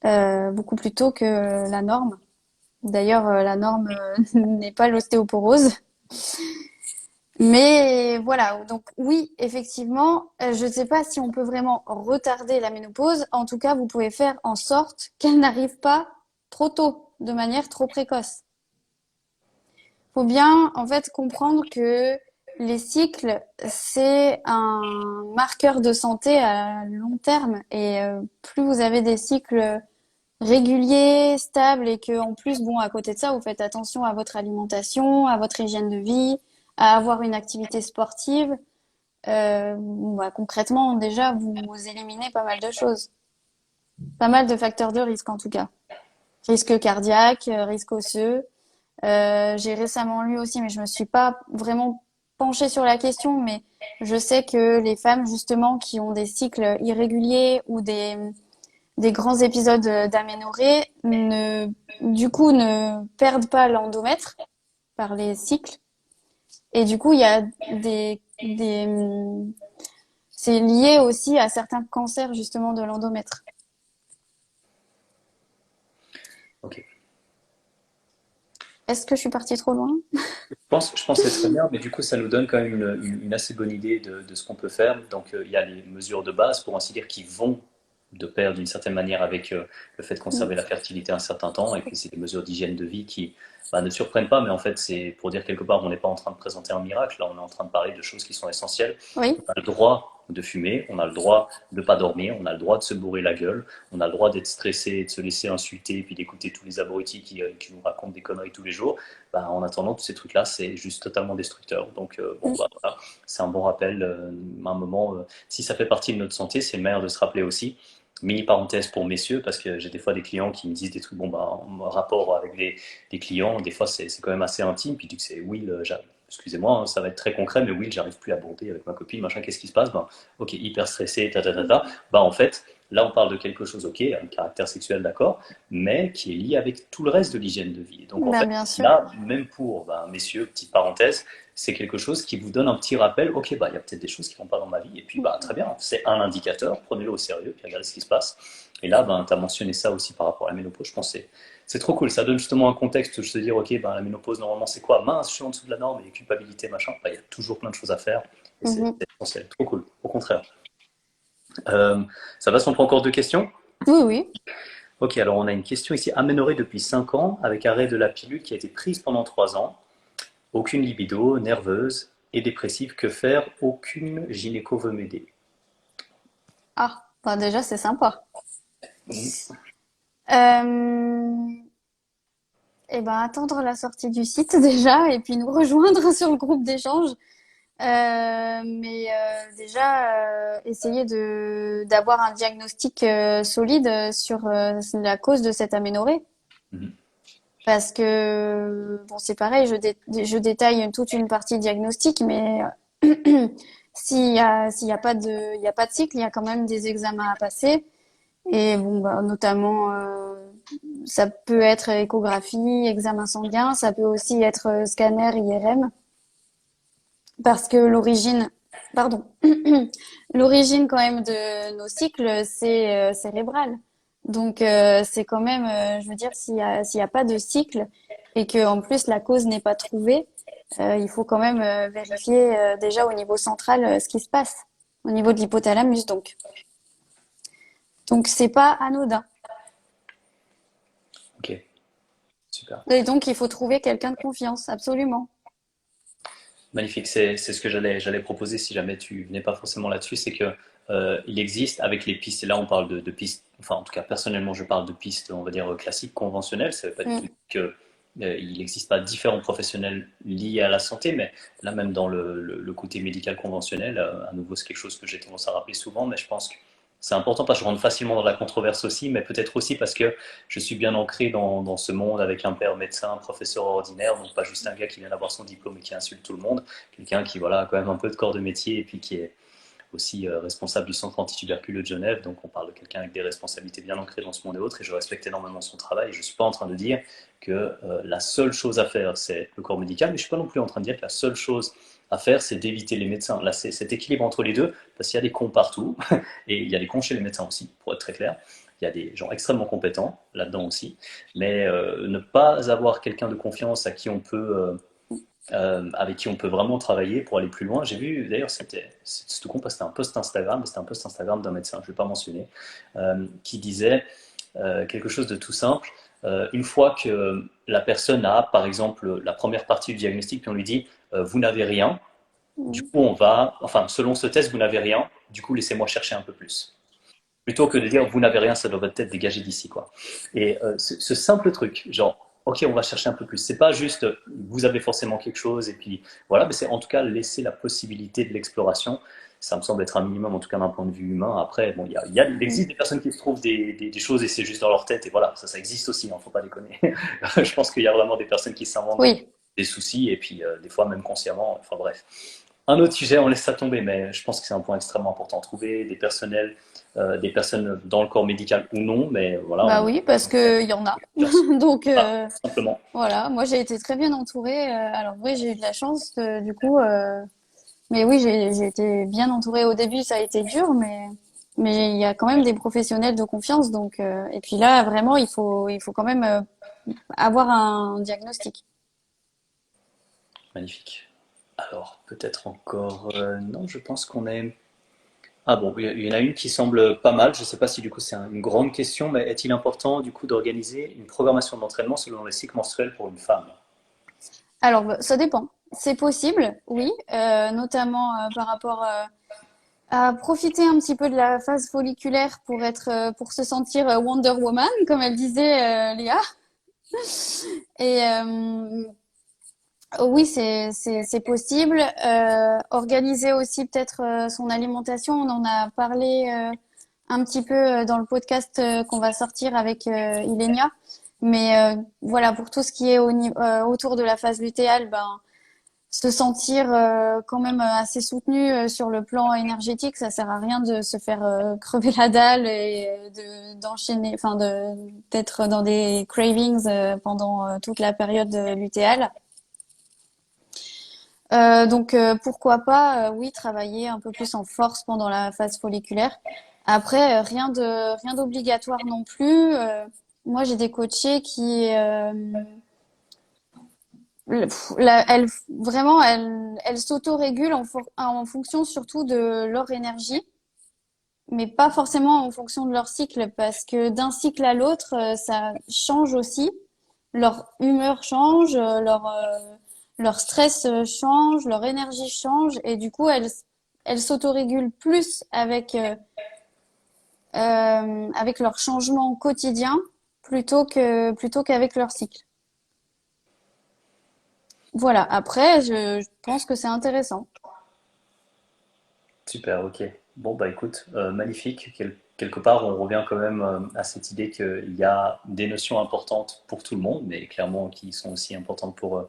beaucoup plus tôt que la norme. D'ailleurs, la norme n'est pas l'ostéoporose. Mais voilà, donc oui, effectivement, je ne sais pas si on peut vraiment retarder la ménopause. En tout cas, vous pouvez faire en sorte qu'elle n'arrive pas trop tôt, de manière trop précoce. Faut bien, en fait, comprendre que les cycles, c'est un marqueur de santé à long terme. Et plus vous avez des cycles réguliers, stables, et que en plus, bon, à côté de ça, vous faites attention à votre alimentation, à votre hygiène de vie, à avoir une activité sportive. Bon, bah, concrètement, déjà, vous éliminez pas mal de choses, pas mal de facteurs de risque en tout cas. Risque cardiaque, risque osseux. J'ai récemment lu aussi, mais je me suis pas vraiment penchée sur la question, mais je sais que les femmes justement qui ont des cycles irréguliers ou des grands épisodes d'aménorrhée du coup, ne perdent pas l'endomètre par les cycles. Et du coup, il y a c'est lié aussi à certains cancers justement de l'endomètre. Ok. Est-ce que je suis partie trop loin? Je pense que c'est très bien, mais du coup, ça nous donne quand même une assez bonne idée de ce qu'on peut faire. Donc, il y a les mesures de base, pour ainsi dire, qui vont de pair d'une certaine manière avec le fait de conserver la fertilité un certain temps. Et puis, c'est des mesures d'hygiène de vie qui bah, ne surprennent pas, mais en fait, c'est pour dire quelque part, on n'est pas en train de présenter un miracle. Là, on est en train de parler de choses qui sont essentielles. Oui. On a le droit de fumer, on a le droit de ne pas dormir, on a le droit de se bourrer la gueule, on a le droit d'être stressé, de se laisser insulter, et puis d'écouter tous les abrutis qui nous racontent des conneries tous les jours. Bah, en attendant, tous ces trucs-là, c'est juste totalement destructeur. Donc, bon, bah, voilà, c'est un bon rappel. À un moment, si ça fait partie de notre santé, c'est le meilleur de se rappeler aussi. Mini parenthèse pour messieurs, parce que j'ai des fois des clients qui me disent des trucs, bon, bah, en rapport avec des clients, des fois c'est quand même assez intime, puis tu dis que c'est Will, excusez-moi, hein, ça va être très concret, mais Will, j'arrive plus à border avec ma copine, machin, qu'est-ce qui se passe? Ben, ok, hyper stressé, ta ta ta ta. Bah, en fait, là, on parle de quelque chose, ok, un caractère sexuel, d'accord, mais qui est lié avec tout le reste de l'hygiène de vie. Donc, en Ben, fait, bien sûr. là, même pour ben, messieurs, petite parenthèse, c'est quelque chose qui vous donne un petit rappel, ok, bah, il y a peut-être des choses qui ne vont pas dans ma vie, et puis bah, très bien, c'est un indicateur, prenez-le au sérieux, puis regardez ce qui se passe. Et là, ben, tu as mentionné ça aussi par rapport à la ménopause, je pense que c'est trop cool, ça donne justement un contexte où je te dire, ok, ben, la ménopause, normalement, c'est quoi? Mince, je suis en dessous de la norme, et culpabilité, machin, ben, il y a toujours plein de choses à faire, et c'est Mhm. essentiel, trop cool, au contraire. Ça va si on prend encore deux questions? Oui, oui. Ok, alors on a une question ici. Aménorrhée depuis 5 ans, avec arrêt de la pilule qui a été prise pendant 3 ans. Aucune libido, nerveuse et dépressive. Que faire? Aucune gynéco veut m'aider. Ah, ben déjà, c'est sympa. Mhm. Euh, et ben, attendre la sortie du site déjà, et puis nous rejoindre sur le groupe d'échange. Mais essayer de d'avoir un diagnostic solide sur la cause de cette aménorrhée. Mhm. Parce que bon, c'est pareil, je détaille toute une partie diagnostique, mais s'il y a pas de il y a pas de cycle, il y a quand même des examens à passer. Et bon, bah, notamment, ça peut être échographie, examen sanguin, ça peut aussi être scanner IRM, parce que pardon, l'origine quand même de nos cycles, c'est cérébral. Donc c'est quand même, je veux dire, s'il y a pas de cycle et que en plus la cause n'est pas trouvée, il faut quand même vérifier déjà au niveau central ce qui se passe, au niveau de l'hypothalamus donc. Donc c'est pas anodin. Ok, super. Et donc il faut trouver quelqu'un de confiance, absolument. Magnifique, c'est ce que j'allais proposer si jamais tu venais pas forcément là-dessus, c'est que il existe avec les pistes, et là on parle de pistes, enfin en tout cas personnellement je parle de pistes, on va dire classiques, conventionnelles, ça veut pas du tout Mm. dire que il n'existe pas différents professionnels liés à la santé, mais là même dans le côté médical conventionnel, à nouveau c'est quelque chose que j'ai tendance à rappeler souvent, mais je pense que c'est important parce que je rentre facilement dans la controverse aussi, mais peut-être aussi parce que je suis bien ancré dans ce monde avec un père médecin, professeur ordinaire, donc pas juste un gars qui vient d'avoir son diplôme et qui insulte tout le monde, quelqu'un qui voilà, a quand même un peu de corps de métier et puis qui est aussi responsable du centre antituberculeux de Genève. Donc on parle de quelqu'un avec des responsabilités bien ancrées dans ce monde et autres. Et je respecte énormément son travail. Et je ne suis pas en train de dire que la seule chose à faire, c'est le corps médical. Mais je ne suis pas non plus en train de dire que la seule chose à faire, c'est d'éviter les médecins. Là, c'est cet équilibre entre les deux, parce qu'il y a des cons partout. Et il y a des cons chez les médecins aussi, pour être très clair. Il y a des gens extrêmement compétents là-dedans aussi, mais ne pas avoir quelqu'un de confiance à qui on peut, avec qui on peut vraiment travailler pour aller plus loin. J'ai vu, d'ailleurs, c'est tout con parce que c'était un post Instagram, mais c'était un post Instagram d'un médecin, je ne vais pas mentionner, qui disait quelque chose de tout simple. Une fois que la personne a, par exemple, la première partie du diagnostic, puis on lui dit, vous n'avez rien, du Mm. coup, on va, enfin, selon ce test, vous n'avez rien, du coup, laissez-moi chercher un peu plus. Plutôt que de dire, vous n'avez rien, ça doit votre tête dégager d'ici, quoi. Et ce simple truc, genre, ok, on va chercher un peu plus. C'est pas juste, vous avez forcément quelque chose, et puis voilà, mais c'est en tout cas laisser la possibilité de l'exploration. Ça me semble être un minimum, en tout cas d'un point de vue humain. Après, bon, il existe des personnes qui se trouvent des choses et c'est juste dans leur tête, et voilà, ça existe aussi, hein, faut pas déconner. Je pense qu'il y a vraiment des personnes qui s'inventent Oui. des soucis, et puis des fois même consciemment, enfin bref. Un autre sujet, on laisse ça tomber, mais je pense que c'est un point extrêmement important. Trouver des personnels, des personnes dans le corps médical ou non, mais voilà, Bah oui, parce que il y en a. Donc voilà, simplement. voilà, moi j'ai été très bien entourée. Alors oui, j'ai eu de la chance du coup, mais oui, j'ai été bien entourée au début. Ça a été dur, mais il y a quand même des professionnels de confiance. Donc et puis là vraiment, il faut quand même avoir un diagnostic. Magnifique. Alors, peut-être encore. Non, je pense qu'on est. Ah bon, il y en a une qui semble pas mal. Je ne sais pas si du coup c'est une grande question, mais est-il important du coup d'organiser une programmation d'entraînement selon les cycles menstruels pour une femme? Alors bah, ça dépend. C'est possible, oui, notamment par rapport à profiter un petit peu de la phase folliculaire pour se sentir Wonder Woman, comme elle disait Léa. Et oui, c'est possible. Organiser aussi peut-être son alimentation. On en a parlé un petit peu dans le podcast qu'on va sortir avec Ilenia. Mais voilà, pour tout ce qui est autour de la phase lutéale, ben se sentir quand même assez soutenu sur le plan énergétique, ça sert à rien de se faire crever la dalle et d'enchaîner, enfin d'être dans des cravings pendant toute la période lutéale. Donc pourquoi pas, oui, travailler un peu plus en force pendant la phase folliculaire. Après, rien d'obligatoire non plus. Moi, j'ai des coachés qui vraiment, elles s'auto-régulent en fonction surtout de leur énergie, mais pas forcément en fonction de leur cycle, parce que d'un cycle à l'autre, ça change aussi. Leur humeur change, leur stress change, leur énergie change, et du coup, elles s'autorégulent plus avec leur changement quotidien plutôt qu'avec leur cycle. Voilà. Après, je pense que c'est intéressant. Super, ok. Bon, bah écoute, magnifique. Quelque part, on revient quand même à cette idée qu'il y a des notions importantes pour tout le monde, mais clairement qui sont aussi importantes pour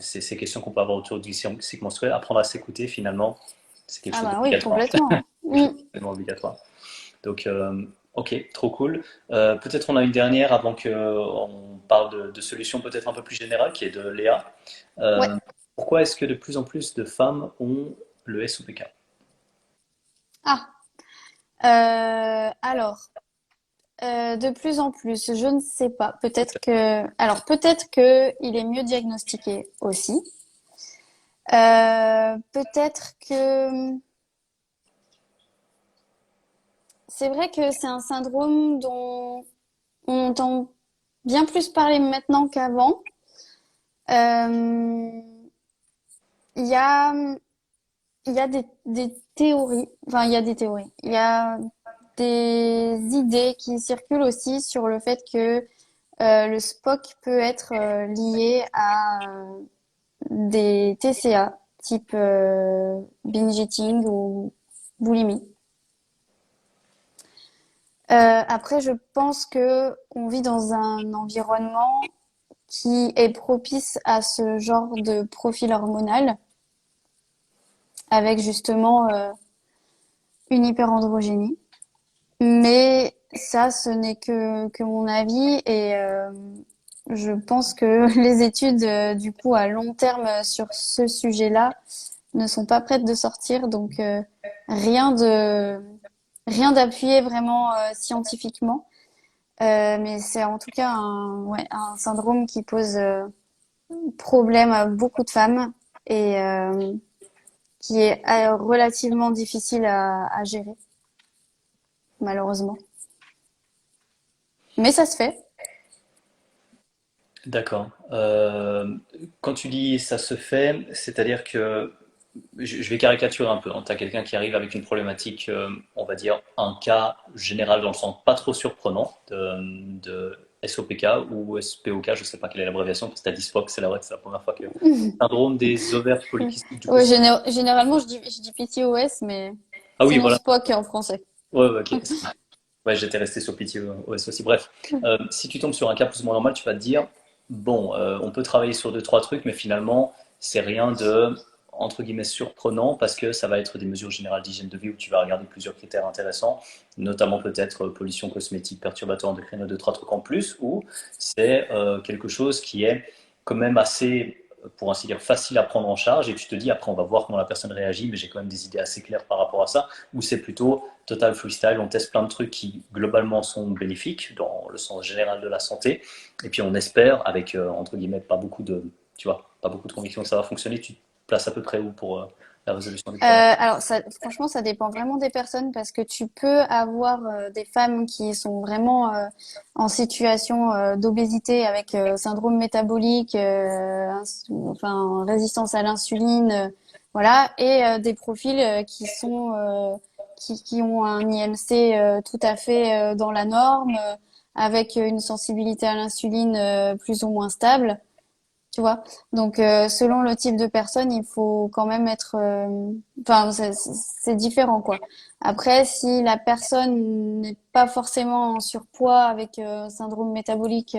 ces questions qu'on peut avoir autour du cycle menstruel. Apprendre à s'écouter, finalement, c'est quelque Ah chose bah oui, d'obligatoire. complètement. Quelque chose Mm. d'absolument obligatoire. Donc, ok, trop cool. Peut-être on a une dernière avant qu'on parle de solutions peut-être un peu plus générales, qui est de Léa. Ouais. Euh, Pourquoi est-ce que de plus en plus de femmes ont le SOPK? Ah. Alors, de plus en plus, je ne sais pas. Peut-être que il est mieux diagnostiqué aussi. Peut-être que c'est vrai que c'est un syndrome dont on entend bien plus parler maintenant qu'avant. Euh, Il y a, il y a des théories, enfin il y a des théories, il y a des idées qui circulent aussi sur le fait que le SPOC peut être lié à des TCA type binge eating ou boulimie. Après, je pense que on vit dans un environnement qui est propice à ce genre de profil hormonal, avec justement une hyperandrogénie. Mais ça, ce n'est que mon avis et je pense que les études, du coup, à long terme sur ce sujet-là ne sont pas prêtes de sortir. Donc, rien de, rien d'appuyé vraiment scientifiquement. Mais c'est en tout cas un syndrome qui pose problème à beaucoup de femmes et qui est relativement difficile à gérer, malheureusement. Mais ça se fait. D'accord. Quand tu dis ça se fait, c'est-à-dire que je vais caricaturer un peu, hein. Tu as quelqu'un qui arrive avec une problématique, on va dire un cas général dans le sens pas trop surprenant de SOPK ou SPOK, je ne sais pas quelle est l'abréviation, parce que tu as dit SPOC, c'est la vrai que c'est la première fois que. Syndrome des ovaires polykystiques, du coup. Ouais, généralement, je dis PCOS, mais Ah oui, sinon voilà. SPOC en français. Ouais, ouais, ok. Ouais, j'étais resté sur PTOS aussi. Bref, si tu tombes sur un cas plus ou moins normal, tu vas te dire, bon, on peut travailler sur deux, trois trucs, mais finalement, c'est rien de, entre guillemets, surprenant parce que ça va être des mesures générales d'hygiène de vie où tu vas regarder plusieurs critères intéressants, notamment peut-être pollution cosmétique, perturbateur endocrinien, deux, trois trucs en plus, ou c'est quelque chose qui est quand même assez, pour ainsi dire, facile à prendre en charge et tu te dis, après, on va voir comment la personne réagit, mais j'ai quand même des idées assez claires par rapport à ça, ou c'est plutôt total freestyle, on teste plein de trucs qui globalement sont bénéfiques dans le sens général de la santé, et puis on espère, avec entre guillemets pas beaucoup de, tu vois, pas beaucoup de conviction que ça va fonctionner, tu te places à peu près où pour la résolution du problème. Alors, franchement, ça dépend vraiment des personnes parce que tu peux avoir des femmes qui sont vraiment en situation d'obésité avec syndrome métabolique, enfin résistance à l'insuline, voilà, et des profils qui ont un IMC tout à fait dans la norme, avec une sensibilité à l'insuline plus ou moins stable. Tu vois, donc selon le type de personne, il faut quand même être, enfin, c'est différent quoi. Après, si la personne n'est pas forcément en surpoids avec syndrome métabolique,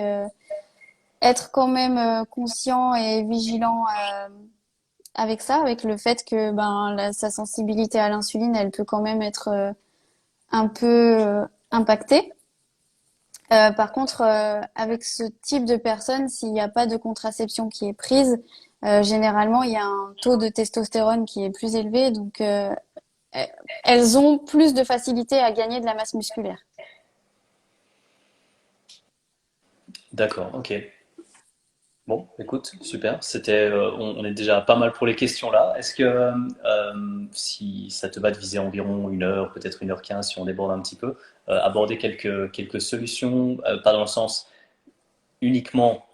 être quand même conscient et vigilant avec ça, avec le fait que ben sa sensibilité à l'insuline, elle peut quand même être un peu impactée. Par contre, avec ce type de personnes, s'il n'y a pas de contraception qui est prise, généralement, il y a un taux de testostérone qui est plus élevé, donc elles ont plus de facilité à gagner de la masse musculaire. D'accord, ok. Bon, écoute, super. C'était, on est déjà pas mal pour les questions là. Est-ce que si ça te va de viser environ 1 heure, peut-être 1 h 15, si on déborde un petit peu, aborder quelques solutions, pas dans le sens uniquement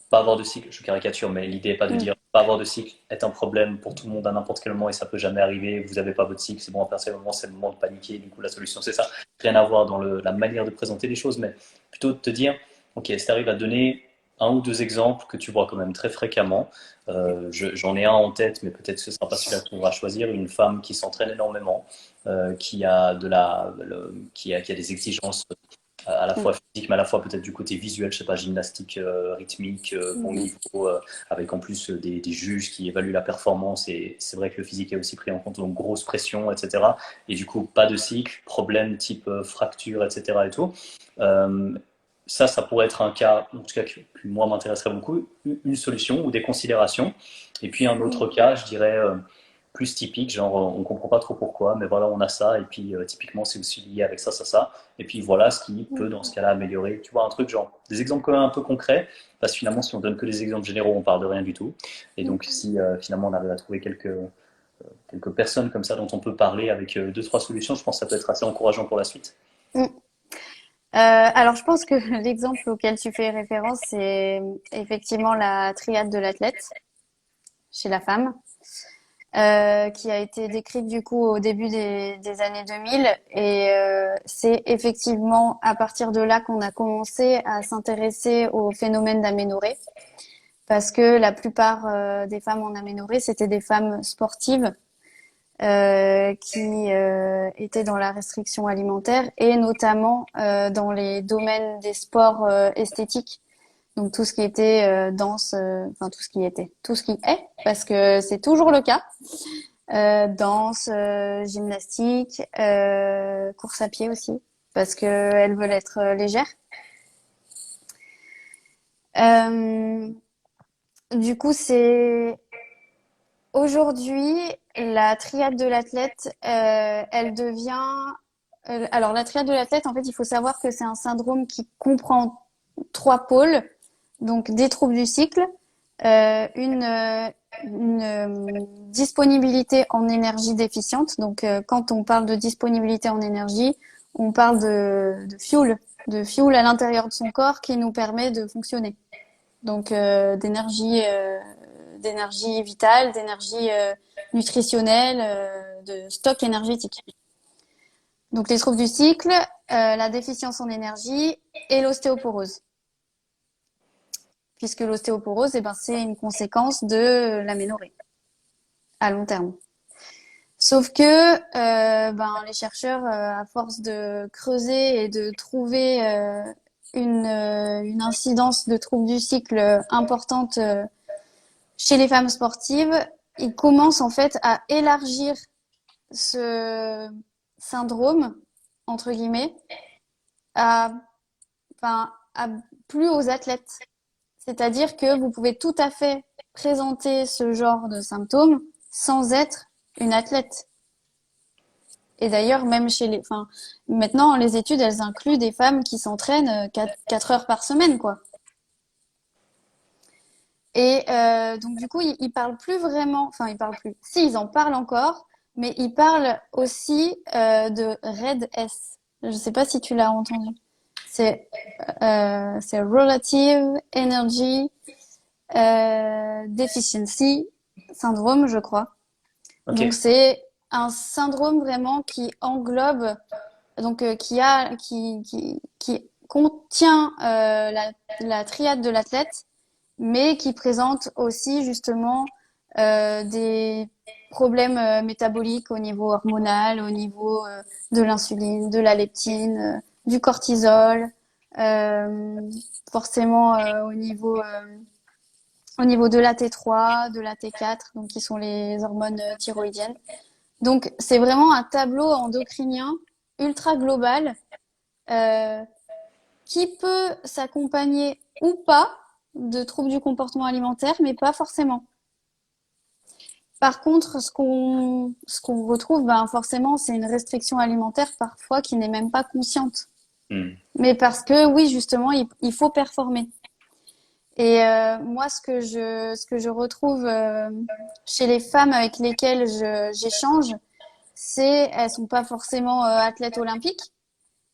pas avoir de cycle, je caricature, mais l'idée n'est pas de Mm. dire pas avoir de cycle est un problème pour tout le monde à n'importe quel moment et ça peut jamais arriver, vous n'avez pas votre cycle, c'est bon, à partir du moment, c'est le moment de paniquer, du coup la solution c'est ça. Rien à voir dans la manière de présenter les choses, mais plutôt de te dire, ok, si tu arrives à donner un ou deux exemples que tu vois quand même très fréquemment, j'en ai un en tête, mais peut-être que ce ne sera pas celui-là que tu devras choisir, une femme qui s'entraîne énormément, qui a qui a des exigences à la Mm. fois physique, mais à la fois peut-être du côté visuel, je sais pas, gymnastique rythmique, bon Mm. niveau, avec en plus des juges qui évaluent la performance, et c'est vrai que le physique est aussi pris en compte, donc grosse pression, etc. Et du coup, pas de cycle, problème type fracture, etc. et tout. Euh, ça pourrait être un cas, en tout cas, qui moi m'intéresserait beaucoup, une solution ou des considérations. Et puis un autre cas, je dirais, plus typique, genre on comprend pas trop pourquoi, mais voilà, on a ça, et puis typiquement c'est aussi lié avec ça, ça, ça. Et puis voilà ce qui peut Mm. dans ce cas-là améliorer. Tu vois, un truc genre des exemples quand même un peu concrets, parce que finalement si on donne que des exemples généraux, on parle de rien du tout. Et donc si finalement on arrive à trouver quelques personnes comme ça dont on peut parler avec deux, trois solutions, je pense que ça peut être assez encourageant pour la suite. Mm. Alors, je pense que l'exemple auquel tu fais référence, c'est effectivement la triade de l'athlète chez la femme. Qui a été décrite du coup au début des années 2000 et c'est effectivement à partir de là qu'on a commencé à s'intéresser au phénomène d'aménorrhée parce que la plupart des femmes en aménorrhée c'était des femmes sportives qui étaient dans la restriction alimentaire et notamment dans les domaines des sports esthétiques. Donc tout ce qui était danse, enfin tout ce qui est, parce que c'est toujours le cas, danse, gymnastique, course à pied aussi, parce que elles veulent être légères. Euh, du coup, c'est aujourd'hui la triade de l'athlète, elle devient Alors, la triade de l'athlète, en fait, il faut savoir que c'est un syndrome qui comprend trois pôles, donc des troubles du cycle, une disponibilité en énergie déficiente. Donc, quand on parle de disponibilité en énergie, on parle de fuel à l'intérieur de son corps qui nous permet de fonctionner. Donc, d'énergie vitale, d'énergie nutritionnelle, de stock énergétique. Donc, les troubles du cycle, la déficience en énergie et l'ostéoporose. Puisque l'ostéoporose, c'est une conséquence de l'aménorrhée à long terme. Sauf que les chercheurs, à force de creuser et de trouver une incidence de troubles du cycle importante chez les femmes sportives, ils commencent en fait à élargir ce syndrome, entre guillemets, à, à plus aux athlètes. C'est-à-dire que vous pouvez tout à fait présenter ce genre de symptômes sans être une athlète. Et d'ailleurs, même maintenant, les études, elles incluent des femmes qui s'entraînent 4 heures par semaine, quoi. Et donc, du coup, ils parlent plus vraiment, enfin, ils parlent plus. Si, ils en parlent encore, mais ils parlent aussi de RED-S. Je sais pas si tu l'as entendu. C'est Relative Energy Deficiency Syndrome, je crois. Donc, Ok. c'est un syndrome vraiment qui englobe, donc qui contient la triade de l'athlète, mais qui présente aussi justement des problèmes métaboliques au niveau hormonal, au niveau de l'insuline, de la leptine, du cortisol, euh, forcément au niveau de la T3, de la T4, donc qui sont les hormones thyroïdiennes. Donc c'est vraiment un tableau endocrinien ultra global euh, qui peut s'accompagner ou pas de troubles du comportement alimentaire, mais pas forcément. Par contre, ce qu'on retrouve, forcément, c'est une restriction alimentaire parfois qui n'est même pas consciente. Hmm. Mais parce que oui, justement, il faut performer. Et moi, ce que je retrouve chez les femmes avec lesquelles j'échange, elles sont pas forcément athlètes olympiques,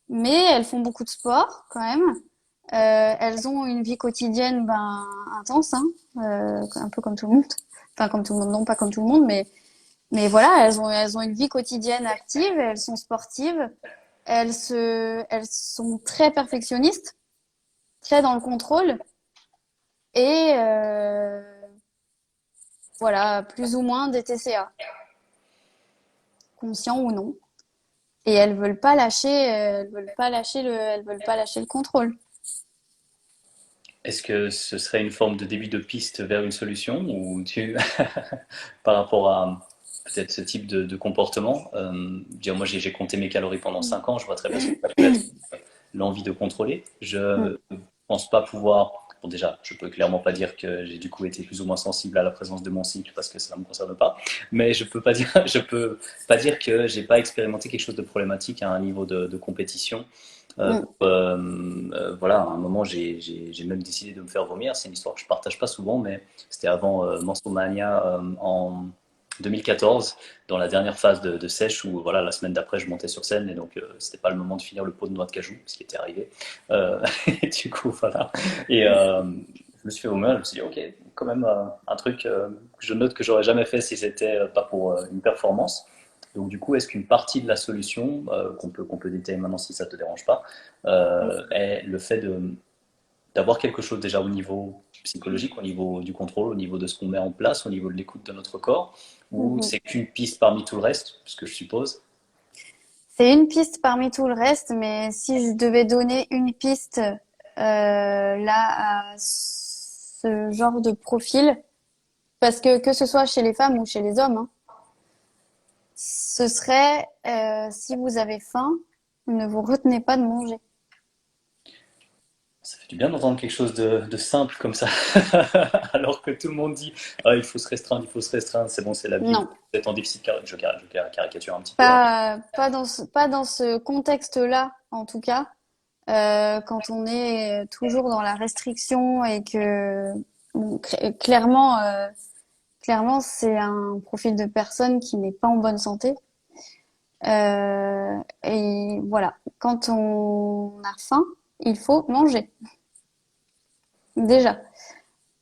mais elles font beaucoup de sport quand même. Elles ont une vie quotidienne intense, hein, un peu comme tout le monde. Enfin, comme tout le monde, non pas comme tout le monde, mais voilà, elles ont une vie quotidienne active, elles sont sportives, elles sont très perfectionnistes, très dans le contrôle et voilà, plus ou moins des TCA, conscients ou non. Et elles veulent pas lâcher le contrôle. Est-ce que ce serait une forme de début de piste vers une solution ou par rapport à peut-être ce type de comportement dire, moi j'ai compté mes calories pendant 5 ans, je vois très bien ce que ça peut être l'envie de contrôler. Je pense pas pouvoir. Bon, déjà, je peux clairement pas dire que j'ai du coup été plus ou moins sensible à la présence de mon cycle parce que ça ne me concerne pas. Mais je peux pas dire que j'ai pas expérimenté quelque chose de problématique à un niveau de compétition. Voilà, à un moment, j'ai même décidé de me faire vomir. C'est une histoire que je partage pas souvent, mais c'était avant Mania en 2014, dans la dernière phase de sèche, où voilà, la semaine d'après, je montais sur scène, et donc c'était pas le moment de finir le pot de noix de cajou, ce qui était arrivé. Et du coup, voilà. Et je me suis fait vomir, je me suis dit, ok, quand même un truc que je note que j'aurais jamais fait si c'était pas pour une performance. Donc du coup, est-ce qu'une partie de la solution, qu'on peut détailler maintenant si ça ne te dérange pas, est le fait d'avoir quelque chose déjà au niveau psychologique, au niveau du contrôle, au niveau de ce qu'on met en place, au niveau de l'écoute de notre corps, ou Mm. c'est qu'une piste parmi tout le reste, ce que je suppose. C'est une piste parmi tout le reste, mais si je devais donner une piste là à ce genre de profil, parce que ce soit chez les femmes ou chez les hommes, hein, ce serait si vous avez faim, ne vous retenez pas de manger. Ça fait du bien d'entendre quelque chose de simple comme ça. Alors que tout le monde dit ah, il faut se restreindre, il faut se restreindre, c'est bon, c'est la vie, Non, vous êtes en déficit je caricature un petit peu, hein. pas dans ce contexte-là, en tout cas. Quand on est toujours dans la restriction et que bon, clairement, c'est un profil de personne qui n'est pas en bonne santé. Et voilà, quand on a faim, il faut manger déjà,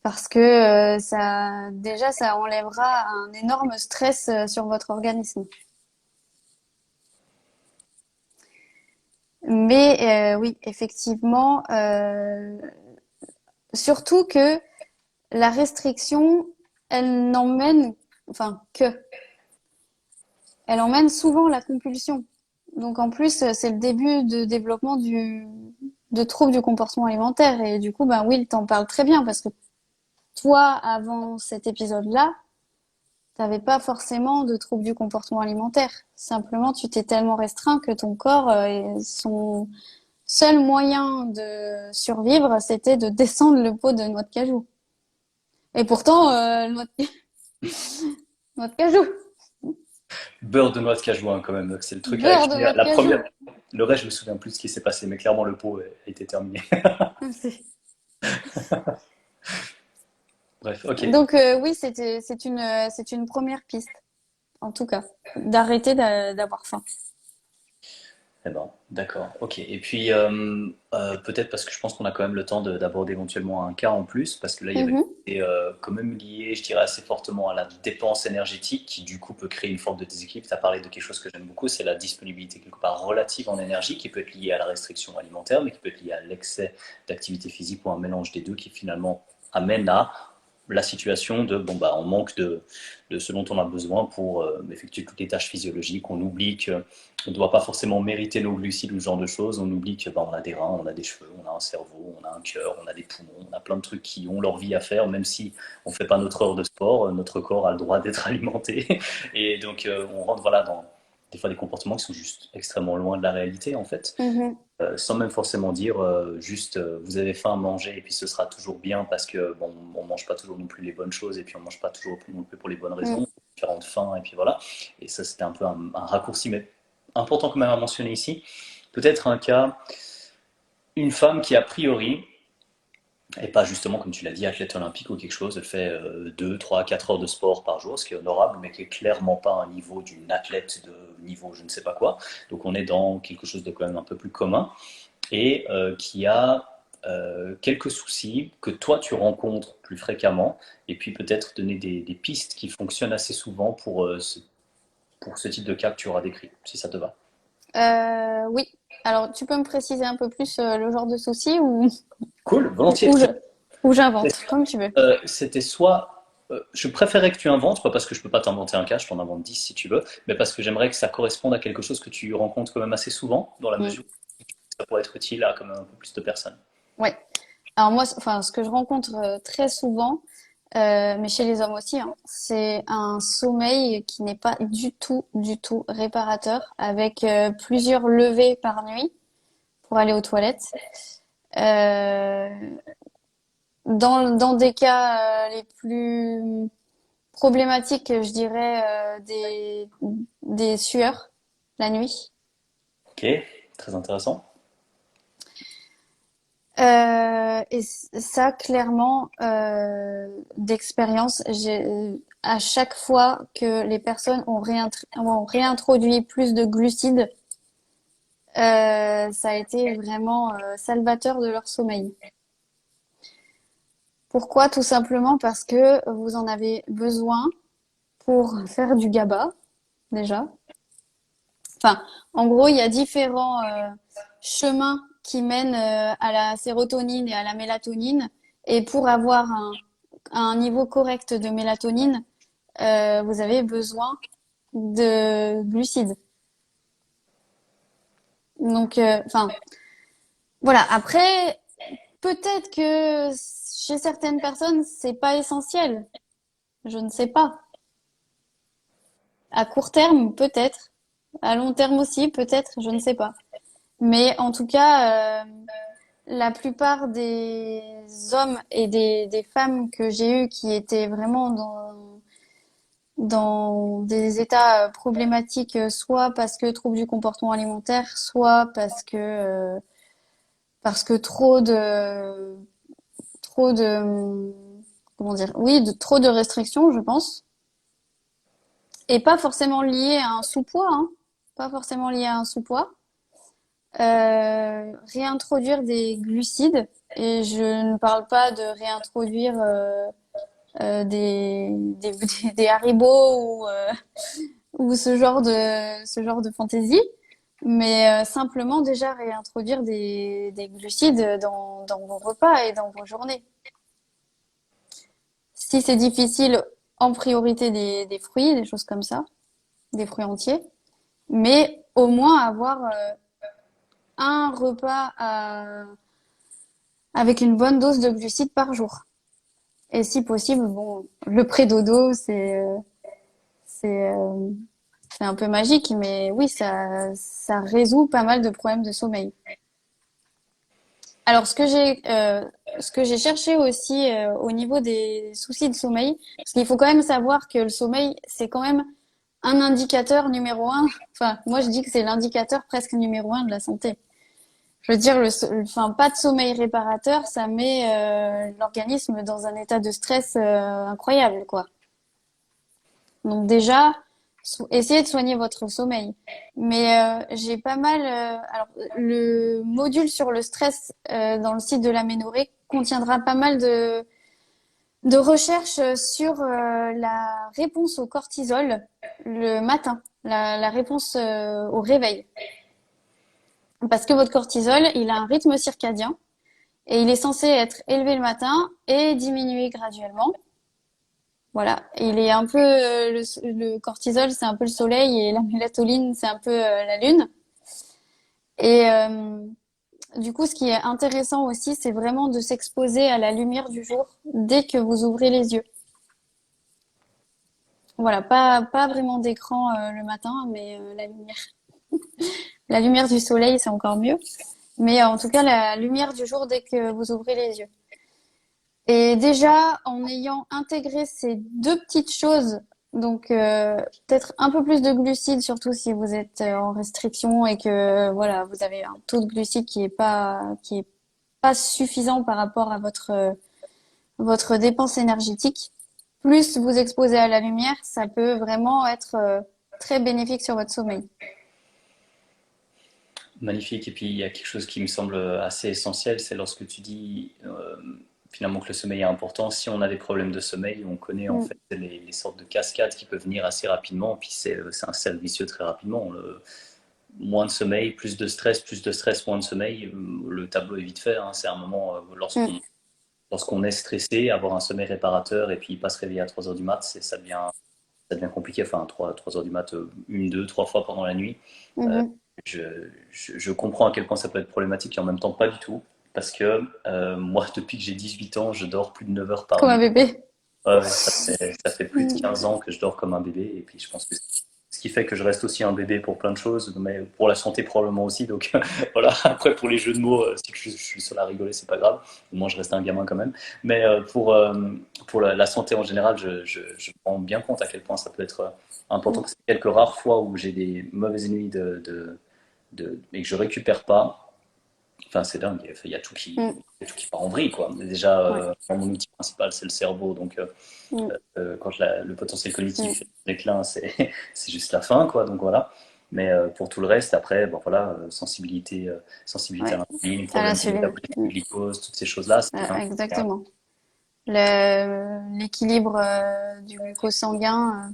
parce que ça enlèvera un énorme stress sur votre organisme. Mais oui, effectivement, surtout que la restriction, elle n'emmène, enfin que, elle emmène souvent la compulsion. Donc en plus, c'est le début de développement de troubles du comportement alimentaire. Et du coup, ben Will t'en parle très bien parce que toi, avant cet épisode-là, t'avais pas forcément de troubles du comportement alimentaire. Simplement, tu t'es tellement restreint que ton corps, son seul moyen de survivre, c'était de descendre le pot de noix de cajou. Et pourtant, noix de cajou, Beurre de noix de cajou, hein, quand même, c'est le truc à beurre de retenir. noix de La cajou. première, le reste, je me souviens plus de ce qui s'est passé, mais clairement, le pot a été terminé. Bref, ok. Donc oui, c'est une première piste, en tout cas, d'arrêter d'avoir faim. Eh ben, d'accord, ok. Et puis, peut-être parce que je pense qu'on a quand même le temps d'aborder éventuellement un cas en plus, parce que là, il y avait Mhm, été, quand même lié, je dirais, assez fortement à la dépense énergétique, qui du coup peut créer une forme de déséquilibre. Tu as parlé de quelque chose que j'aime beaucoup, c'est la disponibilité quelque part relative en énergie, qui peut être liée à la restriction alimentaire, mais qui peut être liée à l'excès d'activité physique ou un mélange des deux qui finalement amène à la situation de bon bah on manque de ce dont on a besoin pour effectuer toutes les tâches physiologiques. On oublie qu'on ne doit pas forcément mériter nos glucides ou ce genre de choses. On oublie que bah, on a des reins, on a des cheveux, on a un cerveau, on a un cœur, on a des poumons, on a plein de trucs qui ont leur vie à faire, même si on ne fait pas notre heure de sport, notre corps a le droit d'être alimenté. Et donc on rentre voilà dans des fois des comportements qui sont juste extrêmement loin de la réalité en fait, mhm, sans même forcément dire juste vous avez faim, mangez et puis ce sera toujours bien parce que bon, on mange pas toujours non plus les bonnes choses et puis on mange pas toujours non plus pour les bonnes mm. raisons, différentes faim et puis voilà. Et ça c'était un peu un raccourci mais important quand même à mentionner ici. Peut-être un cas, une femme qui a priori et pas justement, comme tu l'as dit, athlète olympique ou quelque chose, elle fait 2, 3, 4 heures de sport par jour, ce qui est honorable, mais qui est clairement pas un niveau d'une athlète de niveau je ne sais pas quoi. Donc on est dans quelque chose de quand même un peu plus commun et qui a quelques soucis que toi tu rencontres plus fréquemment, et puis peut-être donner des pistes qui fonctionnent assez souvent pour ce type de cas que tu auras décrit, si ça te va. Oui. Alors, tu peux me préciser un peu plus le genre de souci ou, Cool, volontiers. ou je, ou j'invente, comme tu veux. C'était soit. Je préférais que tu inventes, pas parce que je peux pas t'inventer un cas, je t'en invente 10 si tu veux, mais parce que j'aimerais que ça corresponde à quelque chose que tu rencontres quand même assez souvent, dans la Mm. mesure où ça pourrait être utile à quand même un peu plus de personnes. Ouais. Alors moi, enfin, ce que je rencontre très souvent, mais chez les hommes aussi, hein, c'est un sommeil qui n'est pas du tout réparateur, avec plusieurs levées par nuit pour aller aux toilettes. Euh, dans des cas les plus problématiques, je dirais des sueurs la nuit. Ok, très intéressant. Ça, clairement, d'expérience, à chaque fois que les personnes ont réintroduit plus de glucides, ça a été vraiment salvateur de leur sommeil. Pourquoi? Tout simplement parce que vous en avez besoin pour faire du GABA, déjà. Enfin, en gros, il y a différents chemins qui mènent à la sérotonine et à la mélatonine. Et pour avoir un niveau correct de mélatonine, vous avez besoin de glucides. Donc, enfin, voilà. Après, peut-être que chez certaines personnes, c'est pas essentiel. Je ne sais pas. À court terme, peut-être. À long terme aussi, peut-être. Je ne sais pas. Mais en tout cas, la plupart des hommes et des femmes que j'ai eus qui étaient vraiment dans des états problématiques, soit parce que troubles du comportement alimentaire, soit parce que trop de comment dire, oui, trop de restrictions, je pense, et pas forcément lié à un sous-poids, hein, pas forcément lié à un sous-poids. Réintroduire des glucides, et je ne parle pas de réintroduire des Haribo ou ce genre de fantaisie, mais simplement déjà réintroduire des glucides dans vos repas et dans vos journées. Si c'est difficile, en priorité des fruits, des choses comme ça, des fruits entiers, mais au moins avoir un repas avec une bonne dose de glucides par jour. Et si possible, bon, le pré-dodo, c'est euh, c'est un peu magique, mais oui, ça résout pas mal de problèmes de sommeil. Alors, ce que j'ai cherché aussi au niveau des soucis de sommeil, parce qu'il faut quand même savoir que le sommeil, c'est quand même un indicateur numéro un. Enfin, moi, je dis que c'est l'indicateur presque numéro un de la santé. Je veux dire, enfin, pas de sommeil réparateur, ça met l'organisme dans un état de stress incroyable, quoi. Donc déjà, essayez de soigner votre sommeil. Mais j'ai pas mal. Alors, le module sur le stress dans le site de l'Aménorrhée contiendra pas mal de recherches sur la réponse au cortisol le matin, la réponse au réveil. Parce que votre cortisol, il a un rythme circadien et il est censé être élevé le matin et diminuer graduellement. Voilà, il est un peu le cortisol, c'est un peu le soleil et la mélatonine, c'est un peu la lune. Et du coup, ce qui est intéressant aussi, c'est vraiment de s'exposer à la lumière du jour dès que vous ouvrez les yeux. Voilà, pas vraiment d'écran le matin, mais la lumière du soleil, c'est encore mieux. Mais en tout cas, la lumière du jour dès que vous ouvrez les yeux. Et déjà, en ayant intégré ces deux petites choses, donc peut-être un peu plus de glucides, surtout si vous êtes en restriction et que voilà, vous avez un taux de glucides qui est pas suffisant par rapport à votre dépense énergétique. Plus vous exposez à la lumière, ça peut vraiment être très bénéfique sur votre sommeil. Magnifique. Et puis il y a quelque chose qui me semble assez essentiel, c'est lorsque tu dis finalement que le sommeil est important. Si on a des problèmes de sommeil, on connaît en Mm, fait les sortes de cascades qui peuvent venir assez rapidement. Puis c'est un cercle vicieux très rapidement. Moins de sommeil, plus de stress, moins de sommeil. Le tableau est vite fait, hein. C'est un moment mm, lorsqu'on est stressé, avoir un sommeil réparateur et puis pas se réveiller à 3 heures du mat, ça devient compliqué. Enfin, 3 heures du mat, une, deux, trois fois pendant la nuit. Euh, mhm. je comprends à quel point ça peut être problématique et en même temps pas du tout. Parce que moi, depuis que j'ai 18 ans, je dors plus de 9 heures par Comme un nuit. bébé. Ouais, ouais, ça fait plus de Mm. 15 ans que je dors comme un bébé. Et puis je pense que ce qui fait que je reste aussi un bébé pour plein de choses, mais pour la santé probablement aussi. Donc voilà, après pour les jeux de mots, si je suis seul à rigoler, c'est pas grave. Au moins je reste un gamin quand même. Mais pour la santé en général, je me rends bien compte à quel point ça peut être important. Mm. Parce que quelques rares fois où j'ai des mauvaises nuits et que je récupère pas, enfin, c'est dingue, Mm. il y a tout qui part en vrille, quoi. Déjà, Ouais. mon outil principal, c'est le cerveau, donc Mm. quand le potentiel Mm. cognitif déclin, c'est juste la fin, quoi. Donc voilà. Mais pour tout le reste, après, bon, voilà, sensibilité à Ouais. l'insuline, À problème de l'insuline. métabolisme, Mm. du glucose, toutes ces choses-là, c'est dingue. Exactement. L'équilibre du glucose sanguin,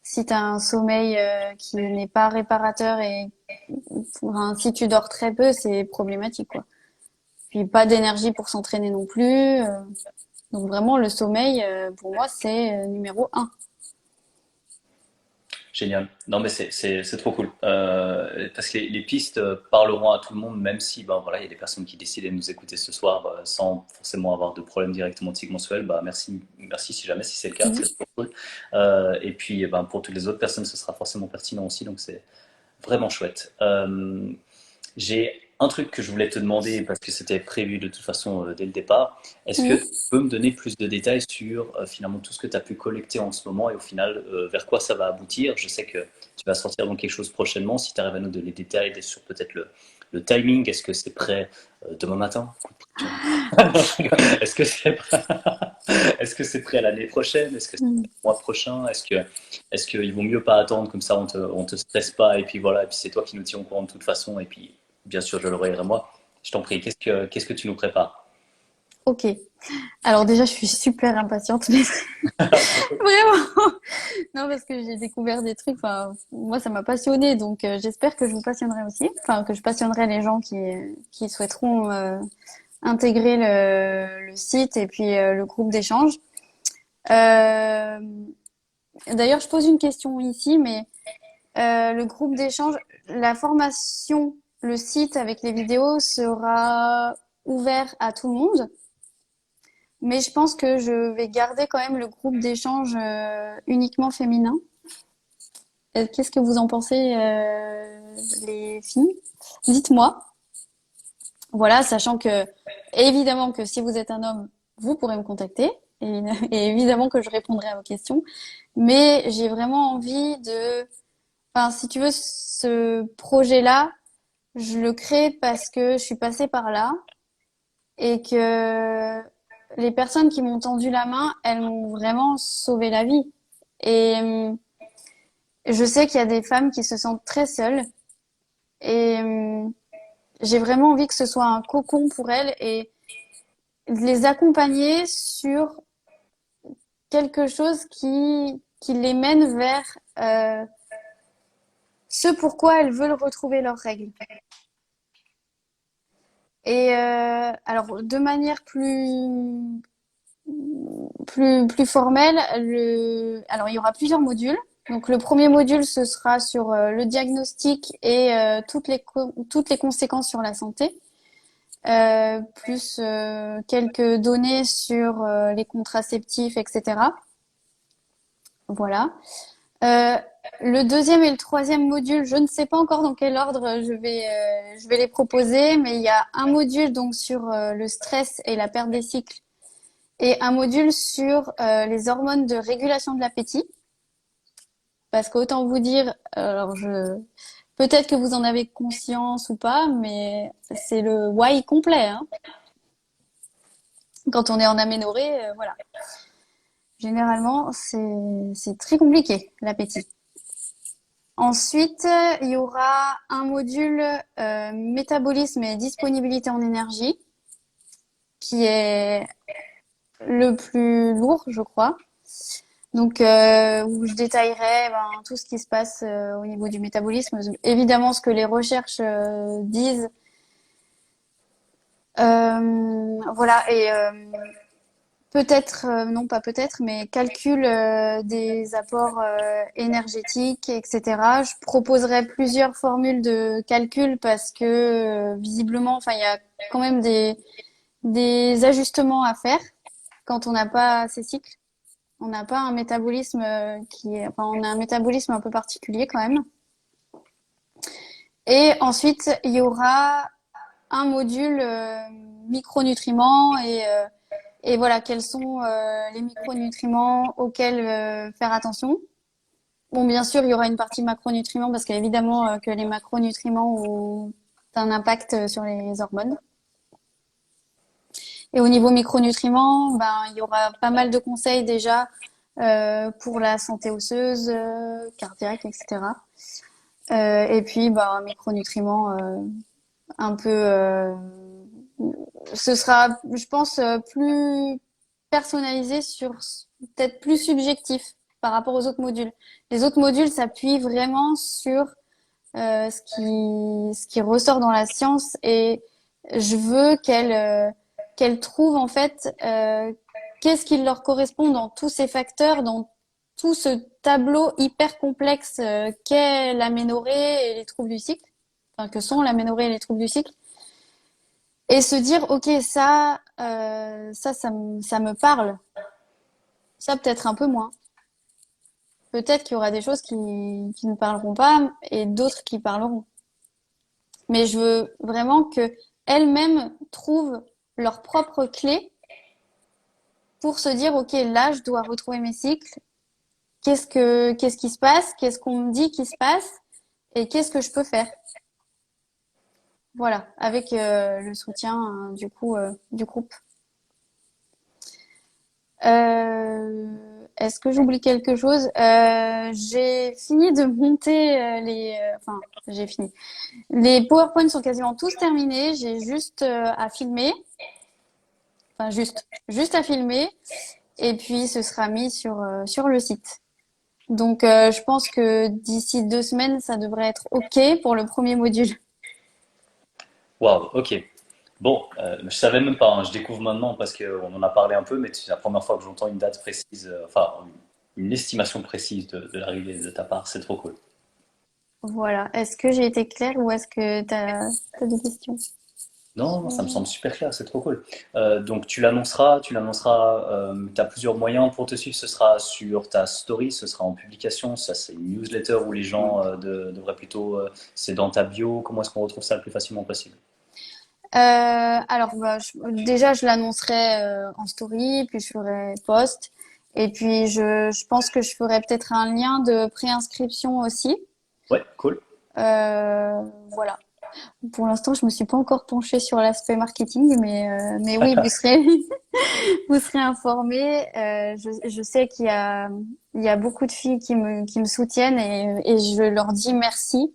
si tu as un sommeil qui n'est pas réparateur et enfin, si tu dors très peu, c'est problématique, quoi. Puis pas d'énergie pour s'entraîner non plus. Donc vraiment, le sommeil, pour moi, c'est numéro un. Génial. Non, mais c'est trop cool. Parce que les pistes parleront à tout le monde, même si ben, voilà, il y a des personnes qui décident de nous écouter ce soir sans forcément avoir de problème directement de cycle mensuel. Bah, merci si jamais si c'est le cas, c'est Mhm. trop cool. Et puis ben, pour toutes les autres personnes, ce sera forcément pertinent aussi, donc c'est vraiment chouette. J'ai un truc que je voulais te demander, parce que c'était prévu de toute façon dès le départ, est-ce que tu Mhm. peux me donner plus de détails sur finalement tout ce que tu as pu collecter en ce moment et au final vers quoi ça va aboutir? Je sais que tu vas sortir donc quelque chose prochainement. Si tu arrives à nous donner des détails sur peut-être le timing, est-ce que c'est prêt demain matin? Est-ce que c'est prêt, est-ce que c'est prêt à l'année prochaine? Est-ce que c'est Mhm. le mois prochain? Est-ce qu'il vaut mieux pas attendre comme ça on te stresse pas et puis voilà, et puis c'est toi qui nous tiens au courant de toute façon et puis bien sûr je le reverrai moi. Je t'en prie, qu'est-ce que tu nous prépares? Ok. Alors déjà, je suis super impatiente, mais vraiment. Non, parce que j'ai découvert des trucs. Enfin, moi, ça m'a passionné, donc j'espère que je vous passionnerai aussi. Enfin, que je passionnerai les gens qui souhaiteront intégrer le site et puis le groupe d'échange. Euh, D'ailleurs, je pose une question ici, mais le groupe d'échange, la formation, le site avec les vidéos sera ouvert à tout le monde. Mais je pense que je vais garder quand même le groupe d'échange uniquement féminin. Qu'est-ce que vous en pensez, les filles? Dites-moi. Voilà, sachant que, évidemment que si vous êtes un homme, vous pourrez me contacter. Et, et évidemment que je répondrai à vos questions. Mais j'ai vraiment envie de... Enfin, si tu veux, ce projet-là, je le crée parce que je suis passée par là et que les personnes qui m'ont tendu la main, elles m'ont vraiment sauvé la vie. Et je sais qu'il y a des femmes qui se sentent très seules et j'ai vraiment envie que ce soit un cocon pour elles et de les accompagner sur quelque chose qui les mène vers ce pourquoi elles veulent retrouver leurs règles. Et alors, de manière plus formelle, alors il y aura plusieurs modules. Donc le premier module, ce sera sur le diagnostic et toutes les conséquences sur la santé, plus quelques données sur les contraceptifs, etc. Voilà. Euh, le deuxième et le troisième module, je ne sais pas encore dans quel ordre je vais les proposer, mais il y a un module donc sur le stress et la perte des cycles et un module sur les hormones de régulation de l'appétit. Parce qu'autant vous dire, alors peut-être que vous en avez conscience ou pas, mais c'est le why complet, hein. Quand on est en aménorrhée, voilà. Généralement, c'est très compliqué, l'appétit. Ensuite, il y aura un module métabolisme et disponibilité en énergie, qui est le plus lourd, je crois. Donc, où je détaillerai tout ce qui se passe au niveau du métabolisme. Évidemment, ce que les recherches disent. Voilà, et peut-être, non pas peut-être, mais calcul des apports énergétiques, etc. Je proposerai plusieurs formules de calcul parce que visiblement, enfin, il y a quand même des ajustements à faire quand on n'a pas ces cycles. On n'a pas un métabolisme enfin, on a un métabolisme un peu particulier quand même. Et ensuite, il y aura un module micronutriments et voilà, quels sont les micronutriments auxquels faire attention. Bon, bien sûr, il y aura une partie macronutriments parce qu'évidemment que les macronutriments ont un impact sur les hormones. Et au niveau micronutriments, il y aura pas mal de conseils déjà pour la santé osseuse, cardiaque, etc. Et puis, micronutriments un peu... ce sera, je pense, plus personnalisé peut-être plus subjectif par rapport aux autres modules. Les autres modules s'appuient vraiment sur ce qui ressort dans la science et je veux qu'elles trouvent en fait qu'est-ce qui leur correspond dans tous ces facteurs, dans tout ce tableau hyper complexe qu'est l'aménorrhée et les troubles du cycle, enfin que sont l'aménorrhée et les troubles du cycle, et se dire ok ça me parle, ça peut-être un peu moins. Peut-être qu'il y aura des choses qui ne parleront pas et d'autres qui parleront. mais je veux vraiment que elles-mêmes trouvent leur propre clé pour se dire, OK, là, je dois retrouver mes cycles. Qu'est-ce qui se passe? Qu'est-ce qu'on me dit qui se passe? Et qu'est-ce que je peux faire? Voilà, avec le soutien du groupe. Est-ce que j'oublie quelque chose? J'ai fini de monter enfin, j'ai fini. Les PowerPoints sont quasiment tous terminés. J'ai juste à filmer. Enfin, juste à filmer. Et puis, ce sera mis sur le site. Donc, je pense que d'ici 2 semaines, ça devrait être OK pour le premier module. Waouh, ok. Bon, je savais même pas, hein, je découvre maintenant parce qu'on en a parlé un peu, mais c'est la première fois que j'entends une date précise, enfin, une estimation précise de l'arrivée de ta part, c'est trop cool. Voilà. Est-ce que j'ai été claire ou est-ce que t'as des questions? Non, non, ça me semble super clair, c'est trop cool. Donc tu as plusieurs moyens pour te suivre, ce sera sur ta story, ce sera en publication, ça c'est une newsletter où les gens devraient plutôt, c'est dans ta bio, comment est-ce qu'on retrouve ça le plus facilement possible? Alors, bah, déjà, je l'annoncerai en story, puis je ferai post. Et puis, je pense que je ferai peut-être un lien de préinscription aussi. Ouais, cool. Voilà. Pour l'instant, je me suis pas encore penchée sur l'aspect marketing, mais oui, vous serez, vous serez informés. Je sais il y a beaucoup de filles qui me soutiennent et je leur dis merci.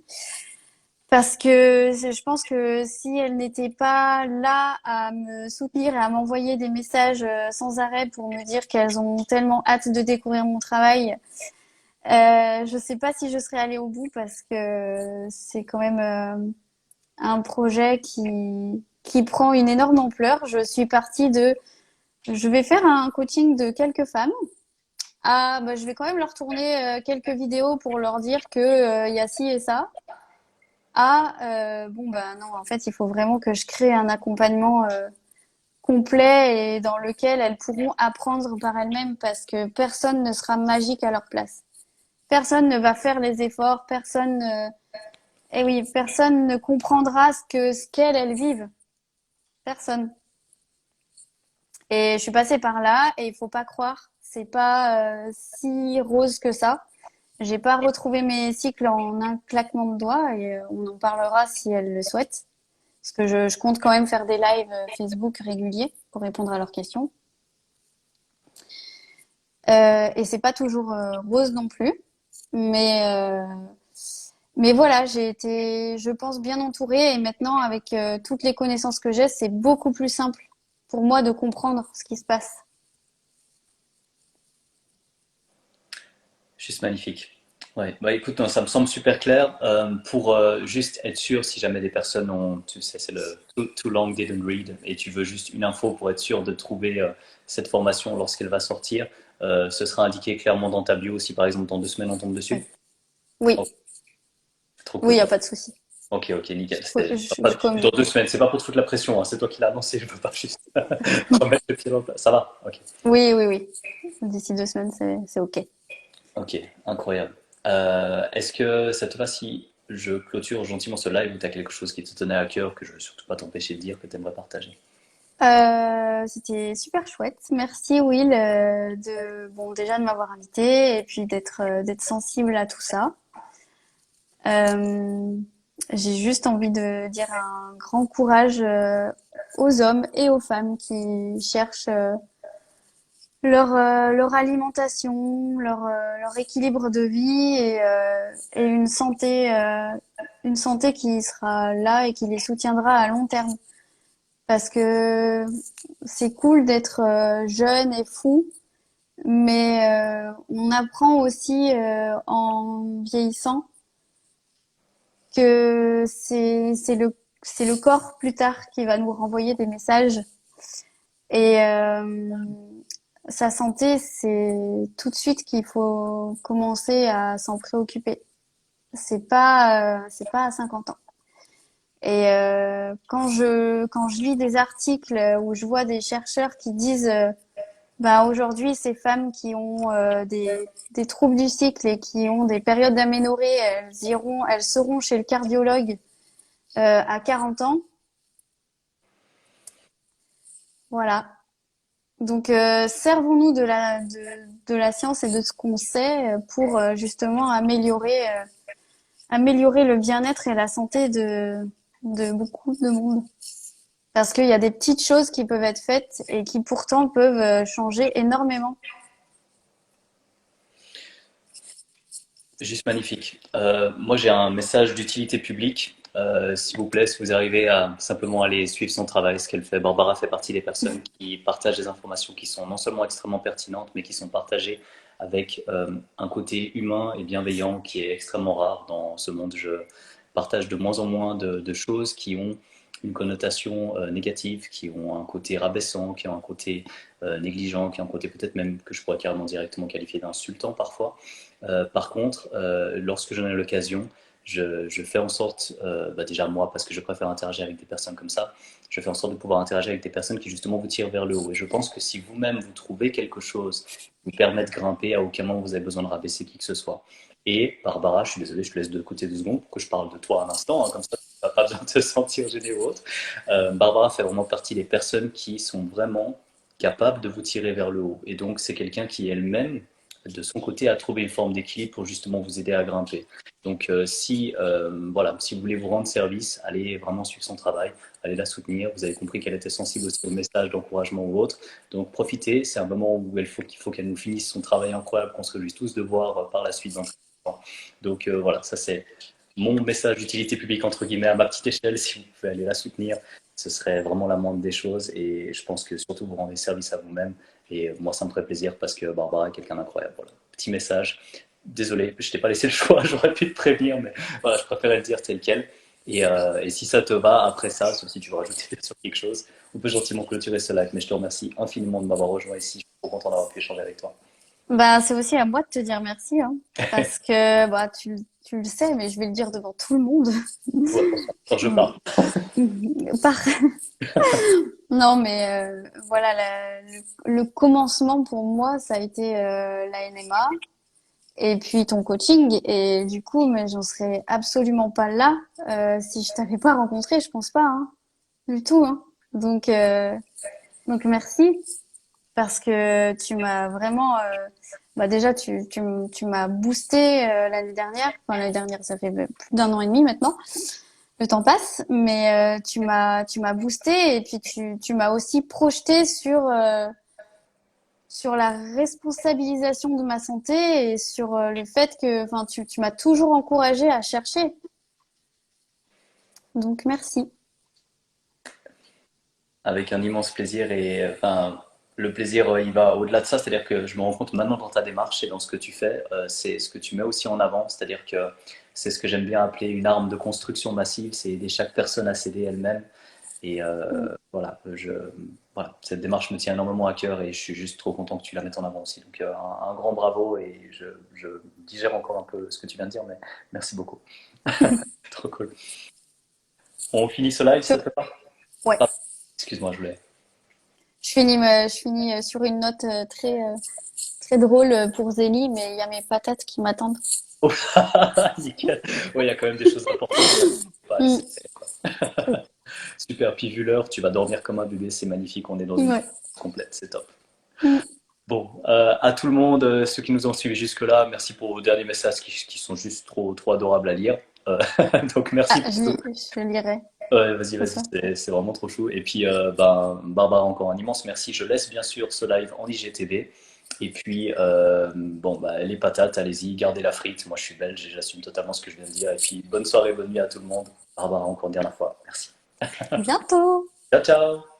Parce que je pense que si elles n'étaient pas là à me soutenir et à m'envoyer des messages sans arrêt pour me dire qu'elles ont tellement hâte de découvrir mon travail, je sais pas si je serais allée au bout parce que c'est quand même un projet qui prend une énorme ampleur. Je suis partie je vais faire un coaching de quelques femmes. Ah, bah, je vais quand même leur tourner quelques vidéos pour leur dire que il y a ci et ça. Ah, bon bah non, en fait, il faut vraiment que je crée un accompagnement complet et dans lequel elles pourront apprendre par elles-mêmes parce que personne ne sera magique à leur place. Personne ne va faire les efforts, eh oui, personne ne comprendra ce qu'elles vivent. Personne. Et je suis passée par là et il faut pas croire, c'est pas si rose que ça. J'ai pas retrouvé mes cycles en un claquement de doigts et on en parlera si elles le souhaitent. Parce que je compte quand même faire des lives Facebook réguliers pour répondre à leurs questions. Et c'est pas toujours rose non plus. Mais, euh, mais voilà, j'ai été, je pense, bien entourée. Et maintenant, avec toutes les connaissances que j'ai, c'est beaucoup plus simple pour moi de comprendre ce qui se passe. Juste magnifique. Ouais, bah écoute, non, ça me semble super clair. Pour juste être sûr, si jamais des personnes ont, tu sais, c'est le too long didn't read, et tu veux juste une info pour être sûr de trouver cette formation lorsqu'elle va sortir, ce sera indiqué clairement dans ta bio si par exemple dans 2 semaines on tombe Oui, dessus. oui, Oh, trop oui, cool. y a pas de souci. Ok, ok, nickel. Comme Dans 2 semaines, c'est pas pour te foutre la pression, hein, c'est toi qui l'as annoncé, je veux pas juste remettre le pied dans le plat. Ça va? Ok. oui, oui, oui. D'ici 2 semaines, c'est OK. Ok, incroyable. Est-ce que ça te va si je clôture gentiment ce live ou tu as quelque chose qui te tenait à cœur que je ne veux surtout pas t'empêcher de dire que tu aimerais partager? C'était super chouette. Merci Will bon déjà de m'avoir invité et puis d'être sensible à tout ça. Euh, j'ai juste envie de dire un grand courage aux hommes et aux femmes qui cherchent leur alimentation, leur équilibre de vie et une santé qui sera là et qui les soutiendra à long terme. Parce que c'est cool d'être jeune et fou, mais on apprend aussi en vieillissant que c'est le corps plus tard qui va nous renvoyer des messages et sa santé c'est tout de suite qu'il faut commencer à s'en préoccuper. C'est pas à 50 ans. Et quand je lis des articles où je vois des chercheurs qui disent bah aujourd'hui ces femmes qui ont des troubles du cycle et qui ont des périodes d'aménorrhée, elles seront chez le cardiologue à 40 ans. Voilà. Donc, servons-nous de la science et de ce qu'on sait pour justement améliorer le bien-être et la santé de beaucoup de monde. Parce qu'il y a des petites choses qui peuvent être faites et qui pourtant peuvent changer énormément. Juste magnifique. Moi, j'ai un message d'utilité publique. S'il vous plaît, si vous arrivez à simplement aller suivre son travail, ce qu'elle fait. Barbara fait partie des personnes qui partagent des informations qui sont non seulement extrêmement pertinentes, mais qui sont partagées avec un côté humain et bienveillant qui est extrêmement rare dans ce monde. Je partage de moins en moins de choses qui ont une connotation négative, qui ont un côté rabaissant, qui ont un côté négligent, qui ont un côté peut-être même que je pourrais carrément directement qualifier d'insultant parfois. Par contre, lorsque j'en ai l'occasion, je fais en sorte, déjà moi, parce que je préfère interagir avec des personnes comme ça, je fais en sorte de pouvoir interagir avec des personnes qui justement vous tirent vers le haut. Et je pense que si vous-même vous trouvez quelque chose qui vous permet de grimper, à aucun moment vous avez besoin de rabaisser qui que ce soit. Et Barbara, je suis désolé, je te laisse de côté 2 secondes pour que je parle de toi un instant, hein, comme ça tu n'as pas besoin de te sentir gêné ou autre. Barbara fait vraiment partie des personnes qui sont vraiment capables de vous tirer vers le haut. Et donc c'est quelqu'un qui elle-même de son côté à trouver une forme d'équilibre pour justement vous aider à grimper. Donc voilà, si vous voulez vous rendre service, allez vraiment suivre son travail, allez la soutenir. Vous avez compris qu'elle était sensible aussi aux messages d'encouragement ou autre. Donc profitez, c'est un moment où il faut qu'elle nous finisse son travail incroyable qu'on se réjouisse tous de voir par la suite dans le temps. Donc voilà, ça c'est mon message d'utilité publique entre guillemets à ma petite échelle. Si vous pouvez aller la soutenir, ce serait vraiment la moindre des choses. Et je pense que surtout vous rendez service à vous-même. Et moi, ça me ferait plaisir parce que Barbara est quelqu'un d'incroyable. Voilà. Petit message. Désolé, je t'ai pas laissé le choix, j'aurais pu te prévenir, mais voilà, je préférais le dire tel quel. Et si ça te va, après ça, sauf si tu veux rajouter sur quelque chose, on peut gentiment clôturer ce live. Mais je te remercie infiniment de m'avoir rejoint ici. Je suis trop content d'avoir pu échanger avec toi. Bah, c'est aussi à moi de te dire merci, hein, parce que bah, tu le sais, mais je vais le dire devant tout le monde. Ouais, attention, quand je parle. Par... Non, mais voilà, le commencement pour moi, ça a été la NMA et puis ton coaching. Et du coup, mais j'en serais absolument pas là si je t'avais pas rencontré, je pense pas, hein, du tout, hein. Donc, euh, donc merci. Parce que tu m'as vraiment bah déjà tu m'as boosté l'année dernière, enfin l'année dernière ça fait plus d'un an et demi maintenant, le temps passe, mais tu m'as boosté et puis tu m'as aussi projeté sur la responsabilisation de ma santé et sur le fait que enfin tu m'as toujours encouragé à chercher, donc merci. Avec un immense plaisir et enfin le plaisir il va au-delà de ça, c'est-à-dire que je me rends compte maintenant dans ta démarche et dans ce que tu fais, c'est ce que tu mets aussi en avant, c'est-à-dire que c'est ce que j'aime bien appeler une arme de construction massive, c'est aider chaque personne à s'aider elle-même et voilà, voilà, cette démarche me tient énormément à cœur et je suis juste trop content que tu la mettes en avant aussi. Donc un grand bravo et je digère encore un peu ce que tu viens de dire, mais merci beaucoup. Trop cool. On finit ce live, ça te fait pas? Ouais. Ah, excuse-moi, je voulais. Je finis sur une note très drôle pour Zélie, mais il y a mes patates qui m'attendent. Oh, nickel. Ouais, il y a quand même des choses importantes. Ouais, Mm. super. Puis vu l'heure, tu vas dormir comme un bébé, c'est magnifique. On est dans une Ouais. transition complète, c'est top. Mm. Bon, à tout le monde, ceux qui nous ont suivis jusque-là, merci pour vos derniers messages qui sont juste trop adorables à lire. Euh, donc merci Ah, pour tout. je lirai Ouais, vas-y, ce vas-y, soir. c'est vraiment trop chou. Et puis, ben, Barbara, encore un immense merci. Je laisse bien sûr ce live en IGTV. Et puis, bon, bah, les patates, allez-y, gardez la frite. Moi, je suis belge et j'assume totalement ce que je viens de dire. Et puis, bonne soirée, bonne nuit à tout le monde. Barbara, encore une dernière fois. Merci. À bientôt! Ciao, ciao!